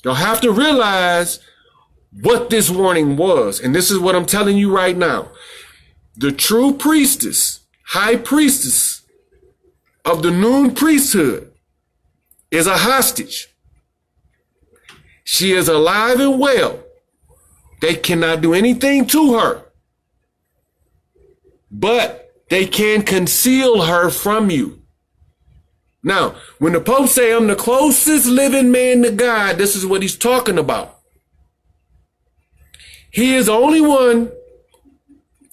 Y'all have to realize what this warning was. And this is what I'm telling you right now. The true priestess, high priestess of the noon priesthood is a hostage. She is alive and well. They cannot do anything to her, but they can conceal her from you. Now, when the Pope say I'm the closest living man to God, this is what he's talking about. He is the only one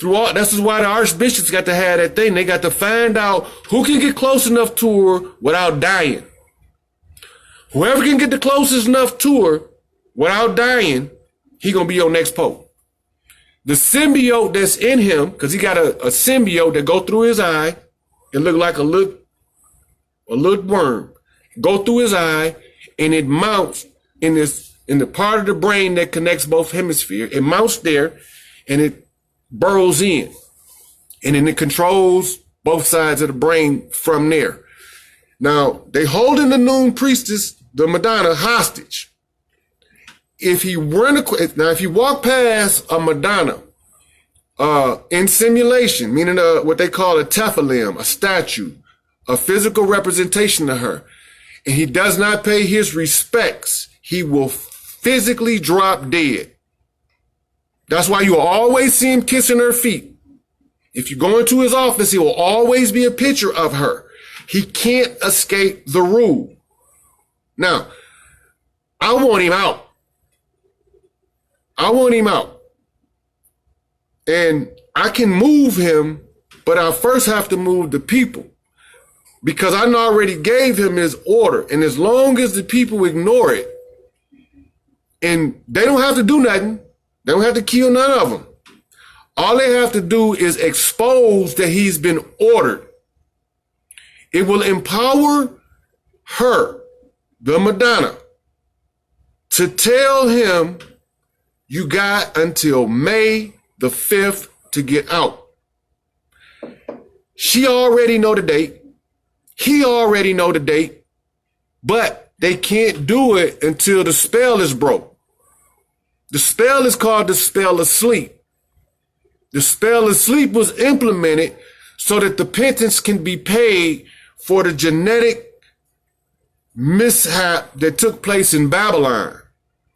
through all. This is why the archbishops got to have that thing. They got to find out who can get close enough to her without dying. Whoever can get the closest enough to her without dying, he gonna be your next Pope. The symbiote that's in him, because he got a symbiote that go through his eye and look like a little worm, go through his eye, and it mounts in the part of the brain that connects both hemispheres. It mounts there, and it burrows in, and then it controls both sides of the brain from there. Now they holding the noon priestess, the Madonna, hostage. If you walk past a Madonna in simulation, meaning what they call a tephilim, a statue, a physical representation of her, and he does not pay his respects, he will physically drop dead. That's why you will always see him kissing her feet. If you go into his office, he will always be a picture of her. He can't escape the rule. Now, I want him out. I want him out. And I can move him, but I first have to move the people, because I already gave him his order. And as long as the people ignore it, and they don't have to do nothing, they don't have to kill none of them. All they have to do is expose that he's been ordered. It will empower her, the Madonna, to tell him, you got until May the 5th to get out. She already know the date. He already know the date, but they can't do it until the spell is broke. The spell is called the spell of sleep. The spell of sleep was implemented so that the penance can be paid for the genetic mishap that took place in Babylon.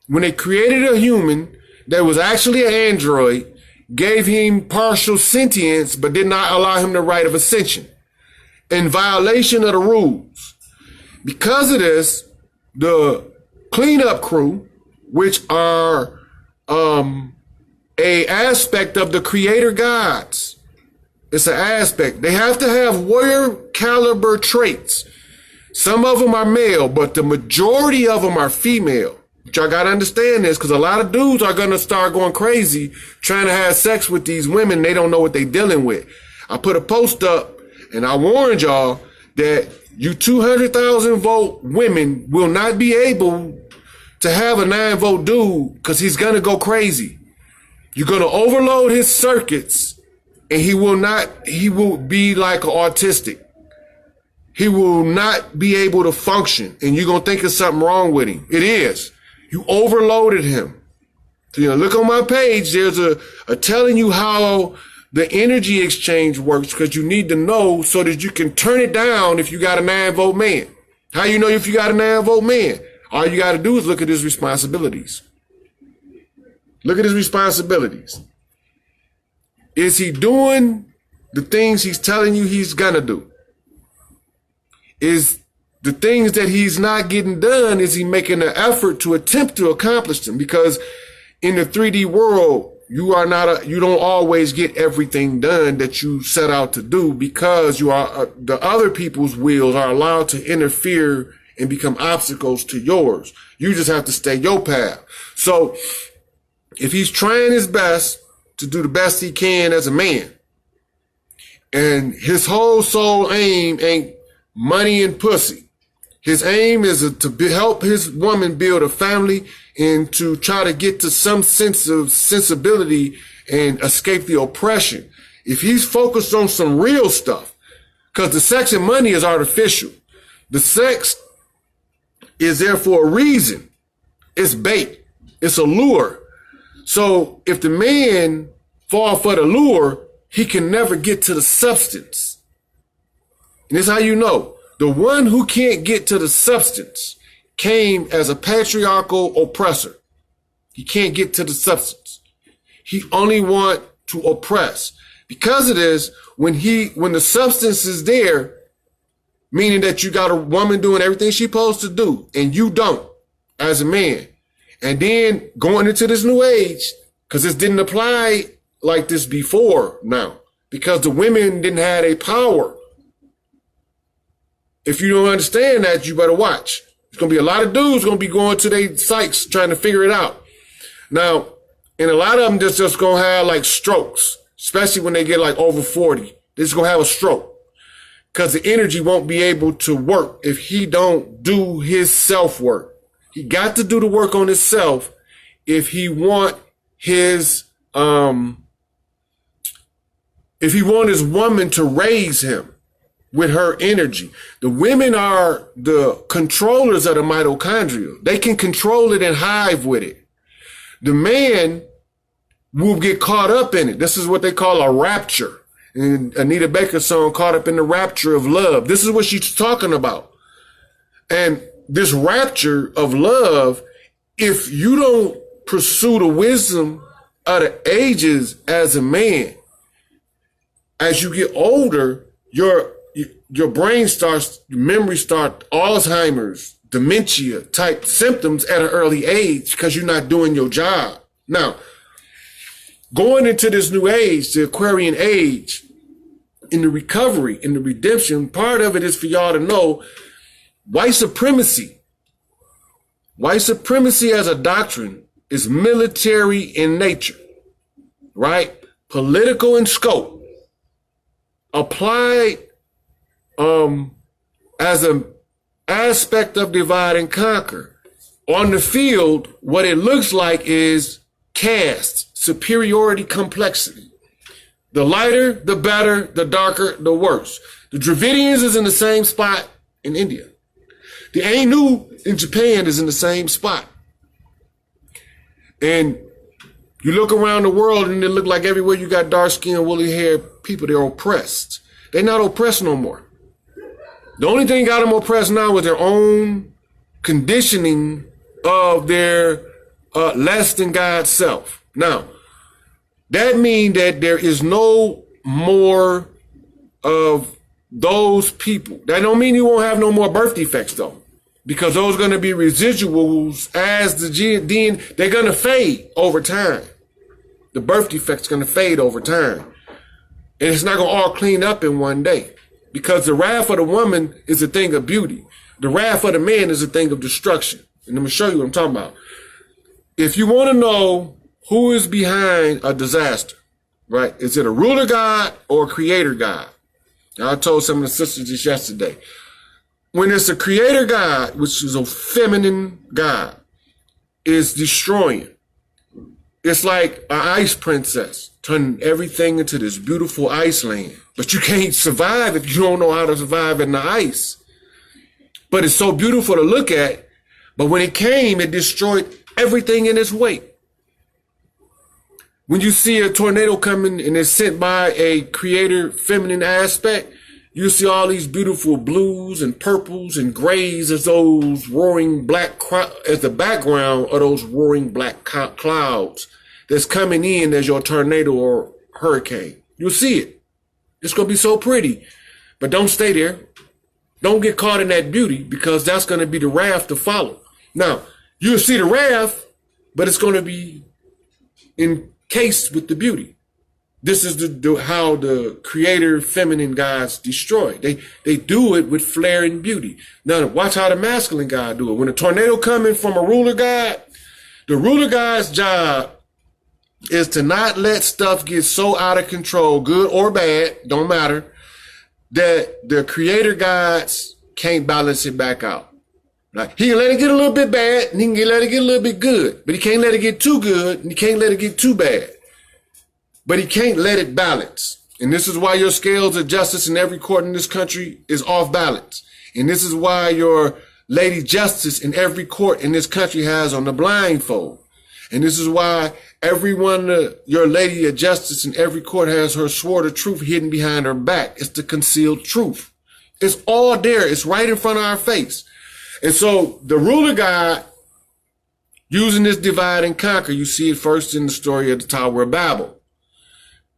When they created a human that was actually an android, gave him partial sentience, but did not allow him the right of ascension, in violation of the rules. Because of this, the cleanup crew, which are a aspect of the creator gods, it's an aspect. They have to have warrior caliber traits. Some of them are male, but the majority of them are female. y'all got to understand this, because a lot of dudes are going to start going crazy trying to have sex with these women. They don't know what they're dealing with. I put a post up and I warned y'all that you 200,000 vote women will not be able to have a 9-vote dude because he's going to go crazy. You're going to overload his circuits and he will be like autistic. He will not be able to function, and you're going to think there's something wrong with him. It is. You overloaded him. So, look on my page. There's a telling you how the energy exchange works, because you need to know so that you can turn it down if you got a 9-vote man. How you know if you got a 9-vote man? All you got to do is look at his responsibilities. Look at his responsibilities. Is he doing the things he's telling you he's going to do? Is the things that he's not getting done, is he making an effort to attempt to accomplish them? Because in the 3D world, you don't always get everything done that you set out to do, because the other people's wills are allowed to interfere and become obstacles to yours. You just have to stay your path. So if he's trying his best to do the best he can as a man, and his whole sole aim ain't money and pussy. His aim is to help his woman build a family and to try to get to some sense of sensibility and escape the oppression. If he's focused on some real stuff, because the sex and money is artificial. The sex is there for a reason. It's bait. It's a lure. So if the man fall for the lure, he can never get to the substance. And this is how you know. The one who can't get to the substance came as a patriarchal oppressor. He can't get to the substance. He only want to oppress. Because of this, when the substance is there, meaning that you got a woman doing everything she's supposed to do, and you don't, as a man, and then going into this new age, because this didn't apply like this before now, because the women didn't have a power. If you don't understand that, you better watch. There's going to be a lot of dudes going to be going to their sites trying to figure it out. Now, and a lot of them just going to have like strokes, especially when they get like over 40. They're just going to have a stroke because the energy won't be able to work if he don't do his self-work. He got to do the work on himself if he want his woman to raise him with her energy. The women are the controllers of the mitochondria. They can control it and hive with it. The man will get caught up in it. This is what they call a rapture. And Anita Baker's song, Caught Up in the Rapture of Love. This is what she's talking about. And this rapture of love, if you don't pursue the wisdom of the ages as a man, as you get older, your brain starts, memory starts, Alzheimer's, dementia type symptoms at an early age because you're not doing your job. Now, going into this new age, the Aquarian age, in the recovery, in the redemption, part of it is for y'all to know white supremacy. White supremacy as a doctrine is military in nature, right? Political in scope. Applied as an aspect of divide and conquer. On the field, what it looks like is caste, superiority, complexity. The lighter, the better, the darker, the worse. The Dravidians is in the same spot in India. The Ainu in Japan is in the same spot. And you look around the world and it look like everywhere you got dark skin, woolly hair people, they're oppressed. They're not oppressed no more. The only thing got them oppressed now is their own conditioning of their less than God self. Now, that means that there is no more of those people. That don't mean you won't have no more birth defects though, because those are going to be residuals as the gene. They're going to fade over time. The birth defect's going to fade over time. And it's not going to all clean up in one day. Because the wrath of the woman is a thing of beauty. The wrath of the man is a thing of destruction. And I'm going to show you what I'm talking about. if you want to know who is behind a disaster, right? Is it a ruler God or a creator God? I told some of the sisters this yesterday. When it's a creator God, which is a feminine God, is destroying. It's like an ice princess, turning everything into this beautiful Iceland. But you can't survive if you don't know how to survive in the ice. But it's so beautiful to look at. But when it came, it destroyed everything in its way. When you see a tornado coming and it's sent by a creator feminine aspect, you see all these beautiful blues and purples and grays as those roaring black, as the background of those roaring black clouds that's coming in as your tornado or hurricane. You'll see it. It's going to be so pretty, but don't stay there. Don't get caught in that beauty, because that's going to be the wrath to follow. Now, you'll see the wrath, but it's going to be encased with the beauty. This is how the creator feminine gods destroy. They do it with flair and beauty. Now, watch how the masculine god do it. When a tornado coming from a ruler god, the ruler god's job is to not let stuff get so out of control, good or bad, don't matter, that the creator gods can't balance it back out. Right? He can let it get a little bit bad, and he can let it get a little bit good, but he can't let it get too good, and he can't let it get too bad. But he can't let it balance. And this is why your scales of justice in every court in this country is off balance. And this is why your lady justice in every court in this country has on the blindfold. And this is why your lady of justice in every court has her sword of truth hidden behind her back. It's the concealed truth. It's all there. It's right in front of our face. And so the ruler God, using this divide and conquer, you see it first in the story of the Tower of Babel.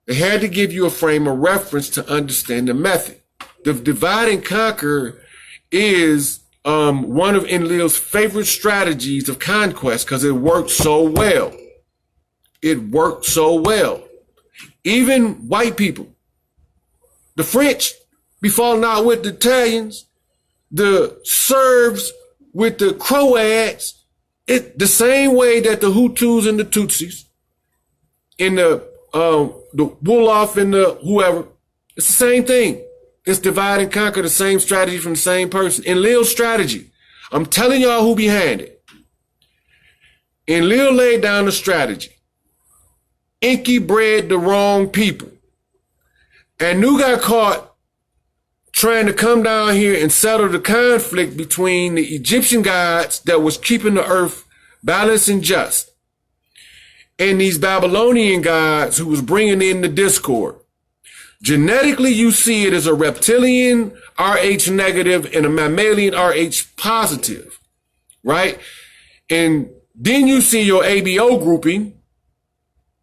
They had to give you a frame of reference to understand the method. The divide and conquer is one of Enlil's favorite strategies of conquest because it worked so well. It worked so well. Even white people, the French be falling out with the Italians, the Serbs with the Croats, the same way that the Hutus and the Tutsis and the Wolof and the whoever, it's the same thing. It's divide and conquer, the same strategy from the same person. Enlil's strategy, I'm telling y'all who behind it. Enlil laid down the strategy. Enki bred the wrong people. And Anu got caught trying to come down here and settle the conflict between the Egyptian gods that was keeping the earth balanced and just, and these Babylonian gods who was bringing in the discord. Genetically, you see it as a reptilian Rh negative and a mammalian Rh positive, right? And then you see your ABO grouping,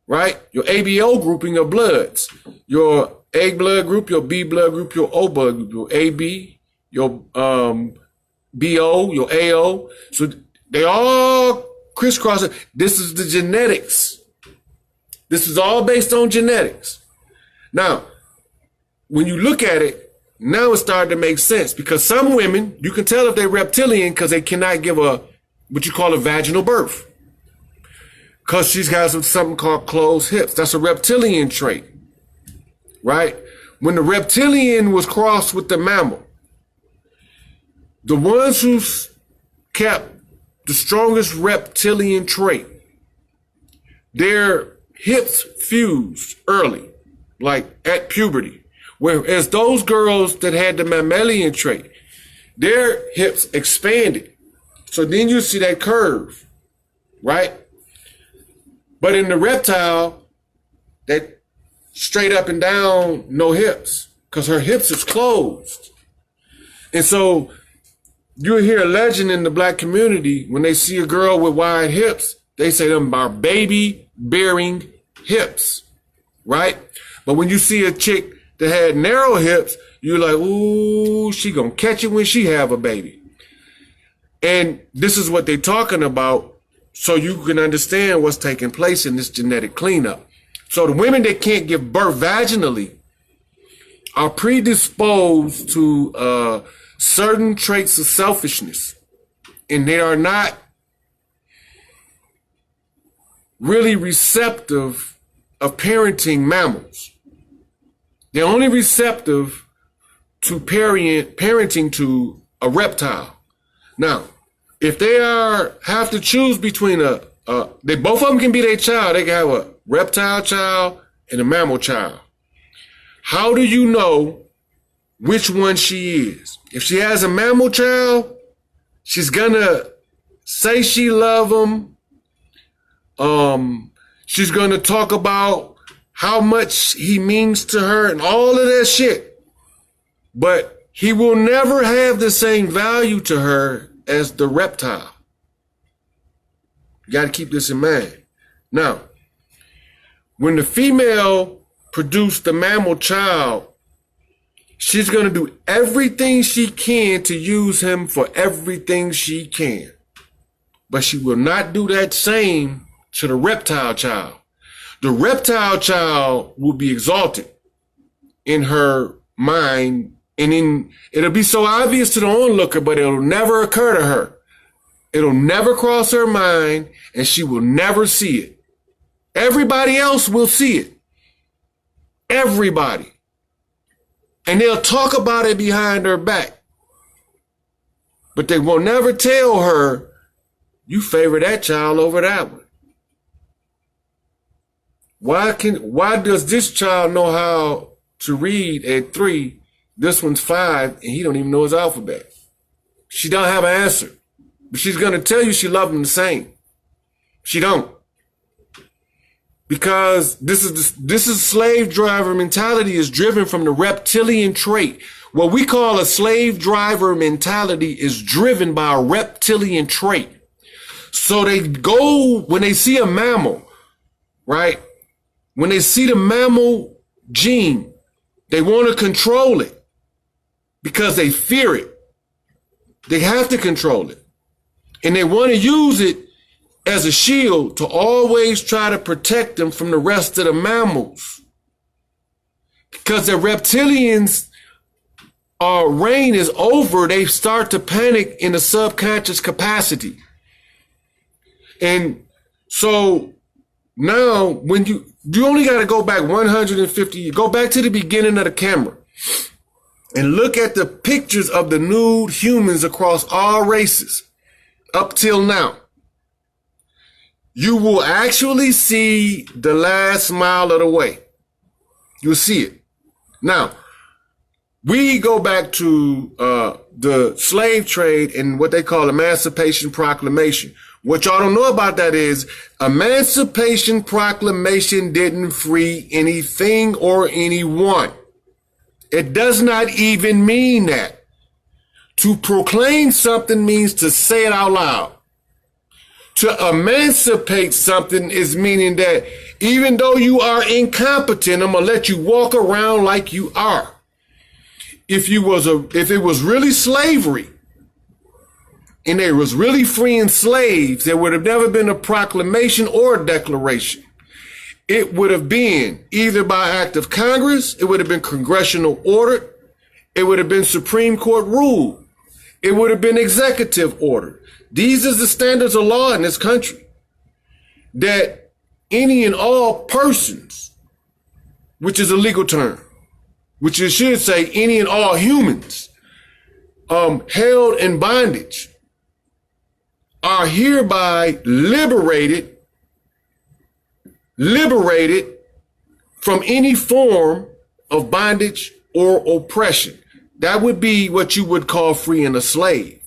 right? Your ABO grouping of bloods, your A blood group, your B blood group, your O blood group, your AB, your BO, your AO. So they all crisscross. This is the genetics. This is all based on genetics. Now, when you look at it, now it's starting to make sense, because some women, you can tell if they're reptilian because they cannot give what you call a vaginal birth, because she's got something called closed hips. That's a reptilian trait, right? When the reptilian was crossed with the mammal, the ones who kept the strongest reptilian trait, their hips fused early, like at puberty. Whereas those girls that had the mammalian trait, their hips expanded. So then you see that curve, right? But in the reptile, that straight up and down, no hips, because her hips is closed. And so you hear a legend in the black community, when they see a girl with wide hips, they say them are baby bearing hips, right? But when you see a chick that had narrow hips, you're like, ooh, she gonna catch it when she have a baby. And this is what they're talking about, so you can understand what's taking place in this genetic cleanup. So the women that can't give birth vaginally are predisposed to certain traits of selfishness, and they are not really receptive of parenting mammals. They're only receptive to parenting to a reptile. Now, if they have to choose between they both of them can be their child. They can have a reptile child and a mammal child. How do you know which one she is? If she has a mammal child, she's gonna say she love him. She's gonna talk about how much he means to her and all of that shit. But he will never have the same value to her as the reptile. You got to keep this in mind. Now, when the female produced the mammal child, she's going to do everything she can to use him for everything she can. But she will not do that same to the reptile child. The reptile child will be exalted in her mind, and it'll be so obvious to the onlooker, but it'll never occur to her. It'll never cross her mind, and she will never see it. Everybody else will see it. Everybody. And they'll talk about it behind her back. But they will never tell her, you favor that child over that one. Why does this child know how to read at 3? This one's 5, and he don't even know his alphabet. She don't have an answer. But she's going to tell you she loves him the same. She don't. Because this is slave driver mentality is driven from the reptilian trait. What we call a slave driver mentality is driven by a reptilian trait. So they go, when they see a mammal, right? When they see the mammal gene, they want to control it because they fear it. They have to control it. And they want to use it as a shield to always try to protect them from the rest of the mammals. Because the reptilians' reign is over, they start to panic in the subconscious capacity. And so now when you only got to go back 150, go back to the beginning of the camera and look at the pictures of the nude humans across all races up till now. You will actually see the last mile of the way. You'll see it. Now, we go back to the slave trade and what they call Emancipation Proclamation. What y'all don't know about that is Emancipation Proclamation didn't free anything or anyone. It does not even mean that. To proclaim something means to say it out loud. To emancipate something is meaning that even though you are incompetent, I'm going to let you walk around like you are. If it was really slavery and they was really freeing slaves, there would have never been a proclamation or a declaration. It would have been either by act of Congress, it would have been congressional order, it would have been Supreme Court rule, it would have been executive order. These are the standards of law in this country. That any and all persons, which is a legal term, which it should say any and all humans, held in bondage, are hereby liberated from any form of bondage or oppression. That would be what you would call freeing a slave.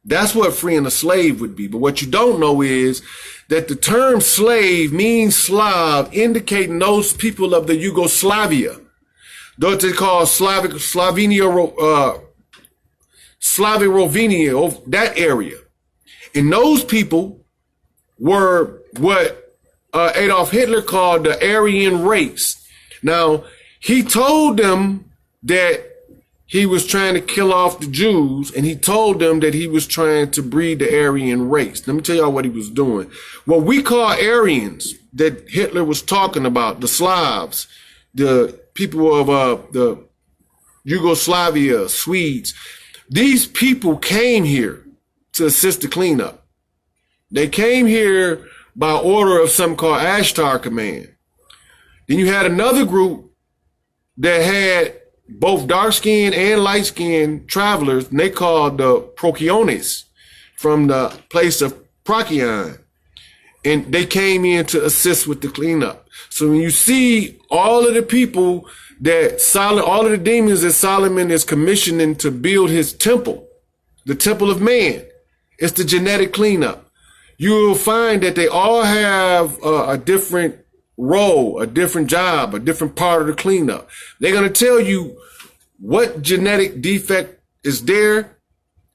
That's what freeing a slave would be. But what you don't know is that the term slave means Slav, indicating those people of the Yugoslavia. Those they call Slavirovenia, that area. And those people were what Adolf Hitler called the Aryan race. Now, he told them that he was trying to kill off the Jews, and he told them that he was trying to breed the Aryan race. Let me tell y'all what he was doing. What we call Aryans that Hitler was talking about, the Slavs, the people of the Yugoslavia, Swedes, these people came here to assist the cleanup. They came here by order of something called Ashtar Command. Then you had another group that had both dark-skinned and light-skinned travelers, and they called the Procyones, from the place of Procyon. And they came in to assist with the cleanup. So when you see all of the people all of the demons that Solomon is commissioning to build his temple, the temple of man, it's the genetic cleanup. You will find that they all have a different role, a different job, a different part of the cleanup. They're going to tell you what genetic defect is there.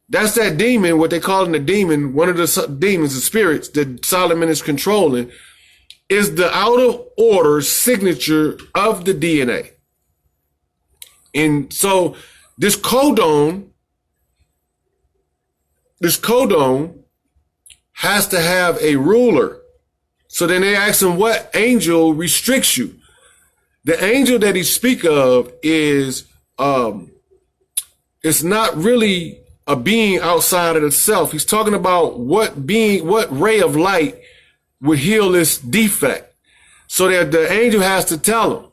That's that demon, what they call a demon, one of the demons, the spirits that Solomon is controlling, is the out of order signature of the DNA. And so this codon has to have a ruler. So then they ask him, what angel restricts you? The angel that he speak of is, it's not really a being outside of itself. He's talking about what ray of light would heal this defect. So that the angel has to tell him,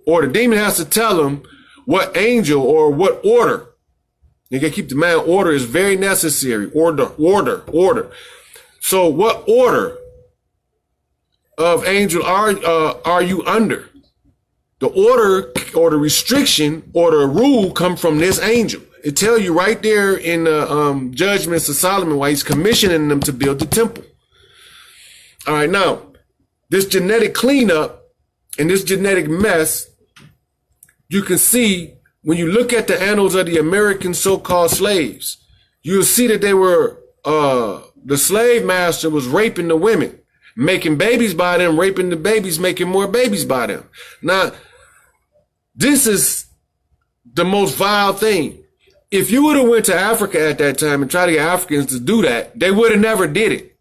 or the demon has to tell him what angel or what order. You gotta keep the man, order is very necessary. Order. So what order of angel are you under? The order or the restriction or the rule come from this angel. It tells you right there in the judgments of Solomon why he's commissioning them to build the temple. All right, now, this genetic cleanup and this genetic mess, you can see when you look at the annals of the American so-called slaves, you'll see that they were, the slave master was raping the women, making babies by them, raping the babies, making more babies by them. Now, this is the most vile thing. If you would have went to Africa at that time and tried to get Africans to do that, they would have never did it.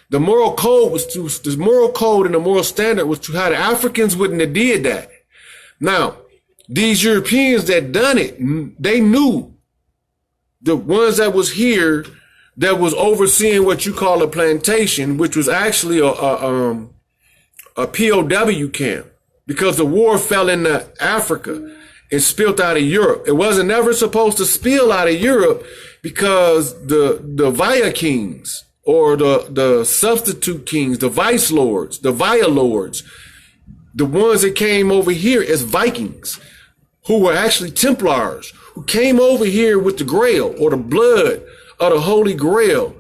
The moral code and the moral standard was to how the Africans wouldn't have did that. Now, these Europeans that done it, they knew the ones that was here that was overseeing what you call a plantation, which was actually a POW camp, because the war fell into Africa and spilled out of Europe. It wasn't never supposed to spill out of Europe because the Via kings or the substitute kings, the vice lords, the Via lords, the ones that came over here as Vikings, who were actually Templars, who came over here with the Grail or the blood of the Holy Grail.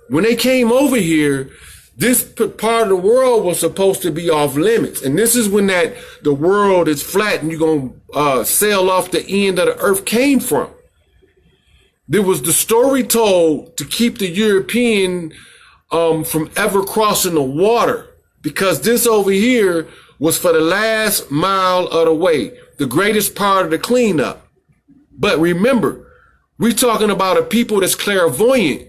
When they came over here, this part of the world was supposed to be off limits. And this is when the world is flat and you're going to sail off the end of the earth came from. There was the story told to keep the European from ever crossing the water, because this over here was for the last mile of the way, the greatest part of the cleanup. But remember, we're talking about a people that's clairvoyant.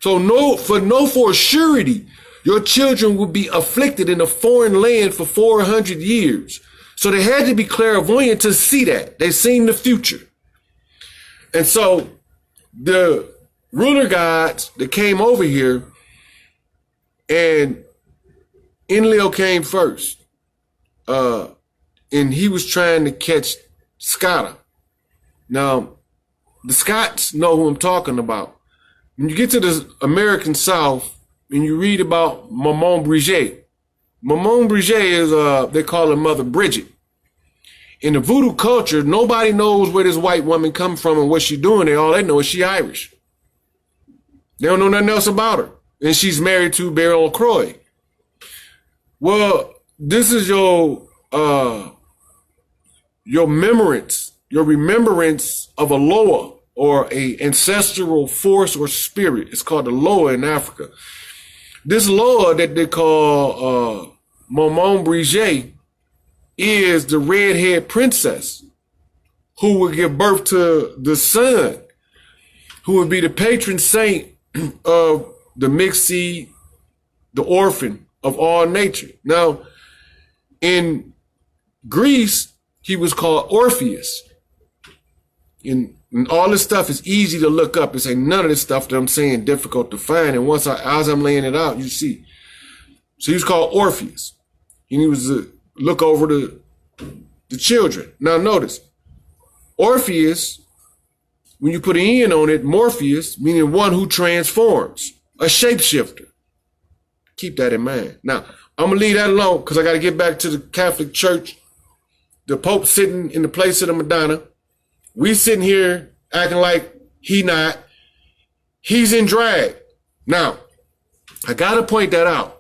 So for surety, your children will be afflicted in a foreign land for 400 years. So they had to be clairvoyant to see that. They seen the future. And so the ruler gods that came over here, and Enlil came first. And he was trying to catch Scotta. Now, the Scots know who I'm talking about. When you get to the American South and you read about Maman Bridget is, they call her Mother Bridget. In the voodoo culture, nobody knows where this white woman come from and what she doing there. All they know is she Irish. They don't know nothing else about her. And she's married to Beryl LaCroix. Well, this is your remembrance of a Loa, or a ancestral force or spirit. It's called the Loa in Africa. This Loa that they call Maman Bridget is the redhead princess who would give birth to the son, who would be the patron saint of the mixed seed, the orphan of all nature. Now, in Greece, he was called Orpheus. And all this stuff is easy to look up. It's none of this stuff that I'm saying difficult to find. And as I'm laying it out, you see. So he was called Orpheus. And he was to look over the children. Now notice, Orpheus, when you put an N on it, Morpheus, meaning one who transforms, a shapeshifter. Keep that in mind. Now, I'm going to leave that alone because I got to get back to the Catholic Church. The Pope sitting in the place of the Madonna. We sitting here acting like he not. He's in drag. Now, I got to point that out.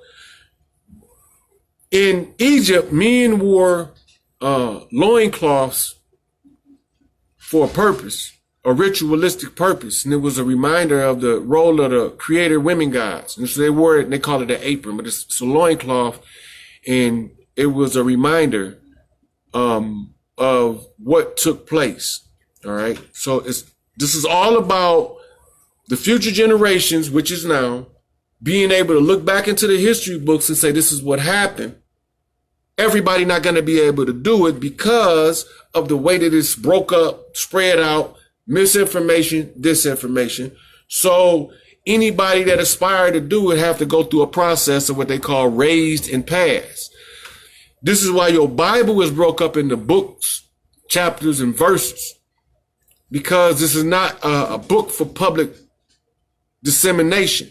In Egypt, men wore loincloths for a purpose, a ritualistic purpose. And it was a reminder of the role of the creator women gods. And so they wore it and they call it an apron, but it's a loincloth. And it was a reminder of what took place. All right. So this is all about the future generations, which is now, being able to look back into the history books and say, this is what happened. Everybody not going to be able to do it because of the way that it's broke up, spread out, misinformation, disinformation. So anybody that aspired to do it have to go through a process of what they call raised and passed. This is why your Bible is broke up into books, chapters, and verses, because this is not a book for public dissemination.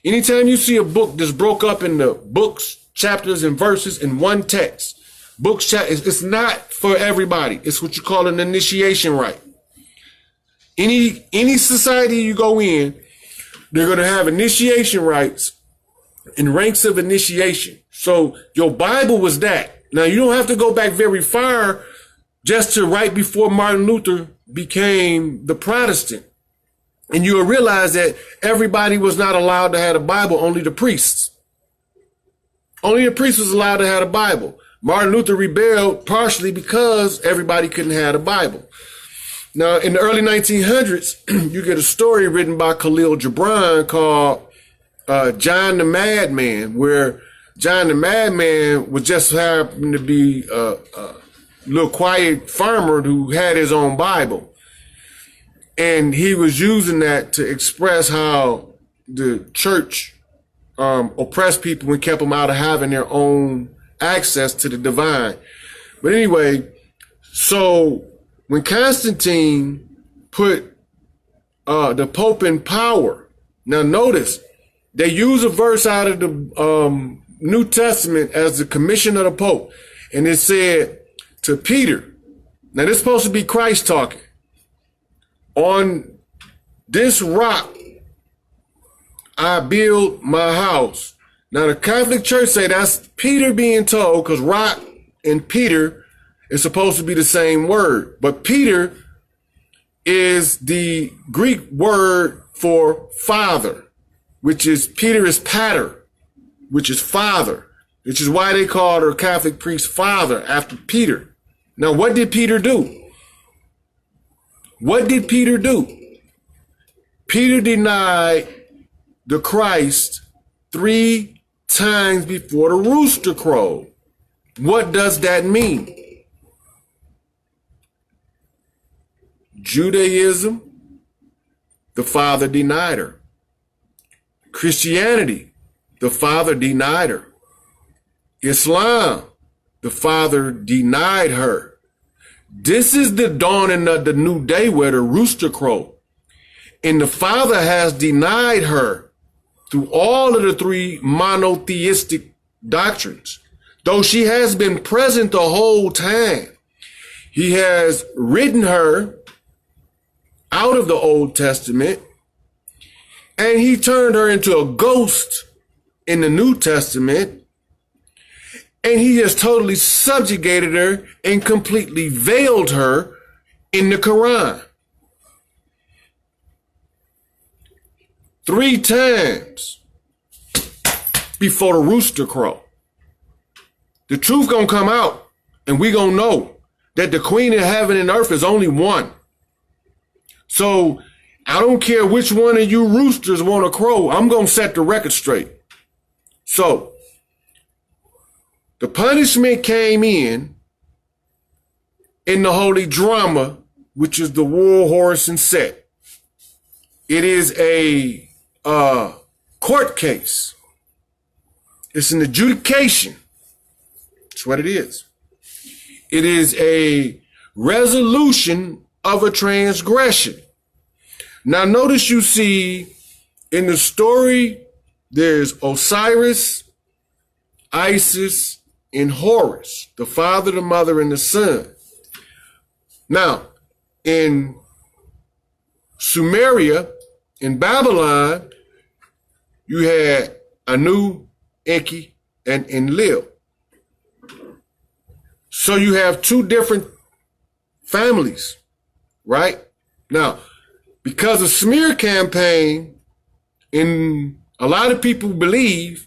Anytime you see a book that's broke up into books, chapters, and verses in one text, it's not for everybody. It's what you call an initiation rite. Any society you go in, they're going to have initiation rites and ranks of initiation. So your Bible was that. Now, you don't have to go back very far just to right before Martin Luther became the Protestant. And you'll realize that everybody was not allowed to have a Bible, only the priests. Only the priest was allowed to have a Bible. Martin Luther rebelled partially because everybody couldn't have a Bible. Now, in the early 1900s, you get a story written by Khalil Gibran called John the Madman, where John the Madman was just happened to be a little quiet farmer who had his own Bible. And he was using that to express how the church oppressed people and kept them out of having their own access to the divine. But anyway, so when Constantine put the Pope in power, now notice, they use a verse out of the New Testament as the commission of the Pope. And it said to Peter, now this is supposed to be Christ talking, on this rock I build my house. Now the Catholic Church say that's Peter being told, because rock and Peter is supposed to be the same word. But Peter is the Greek word for father, which is Peter is pater, which is father, which is why they called our Catholic priest father after Peter. Now what did Peter do? What did Peter do? Peter denied the Christ 3 times before the rooster crowed. What does that mean? Judaism, the Father denied her. Christianity, the Father denied her. Islam, the Father denied her. This is the dawning of the new day where the rooster crowed. And the Father has denied her through all of the 3 monotheistic doctrines. Though she has been present the whole time, he has written her out of the Old Testament, and he turned her into a ghost in the New Testament, and he has totally subjugated her and completely veiled her in the Quran. 3 times before the rooster crow. The truth gonna come out, and we gonna know that the queen of heaven and earth is only one. So I don't care which one of you roosters want to crow. I'm gonna set the record straight. So the punishment came in the holy drama, which is the war horse and set. It is a court case. It's an adjudication. That's what it is. It is a resolution of a transgression. Now notice you see in the story, there's Osiris, Isis, and Horus, the father, the mother, and the son. Now, in Sumeria, in Babylon, you had Anu, Enki, and Enlil. So you have two different families, right? Now, because the smear campaign, a lot of people believe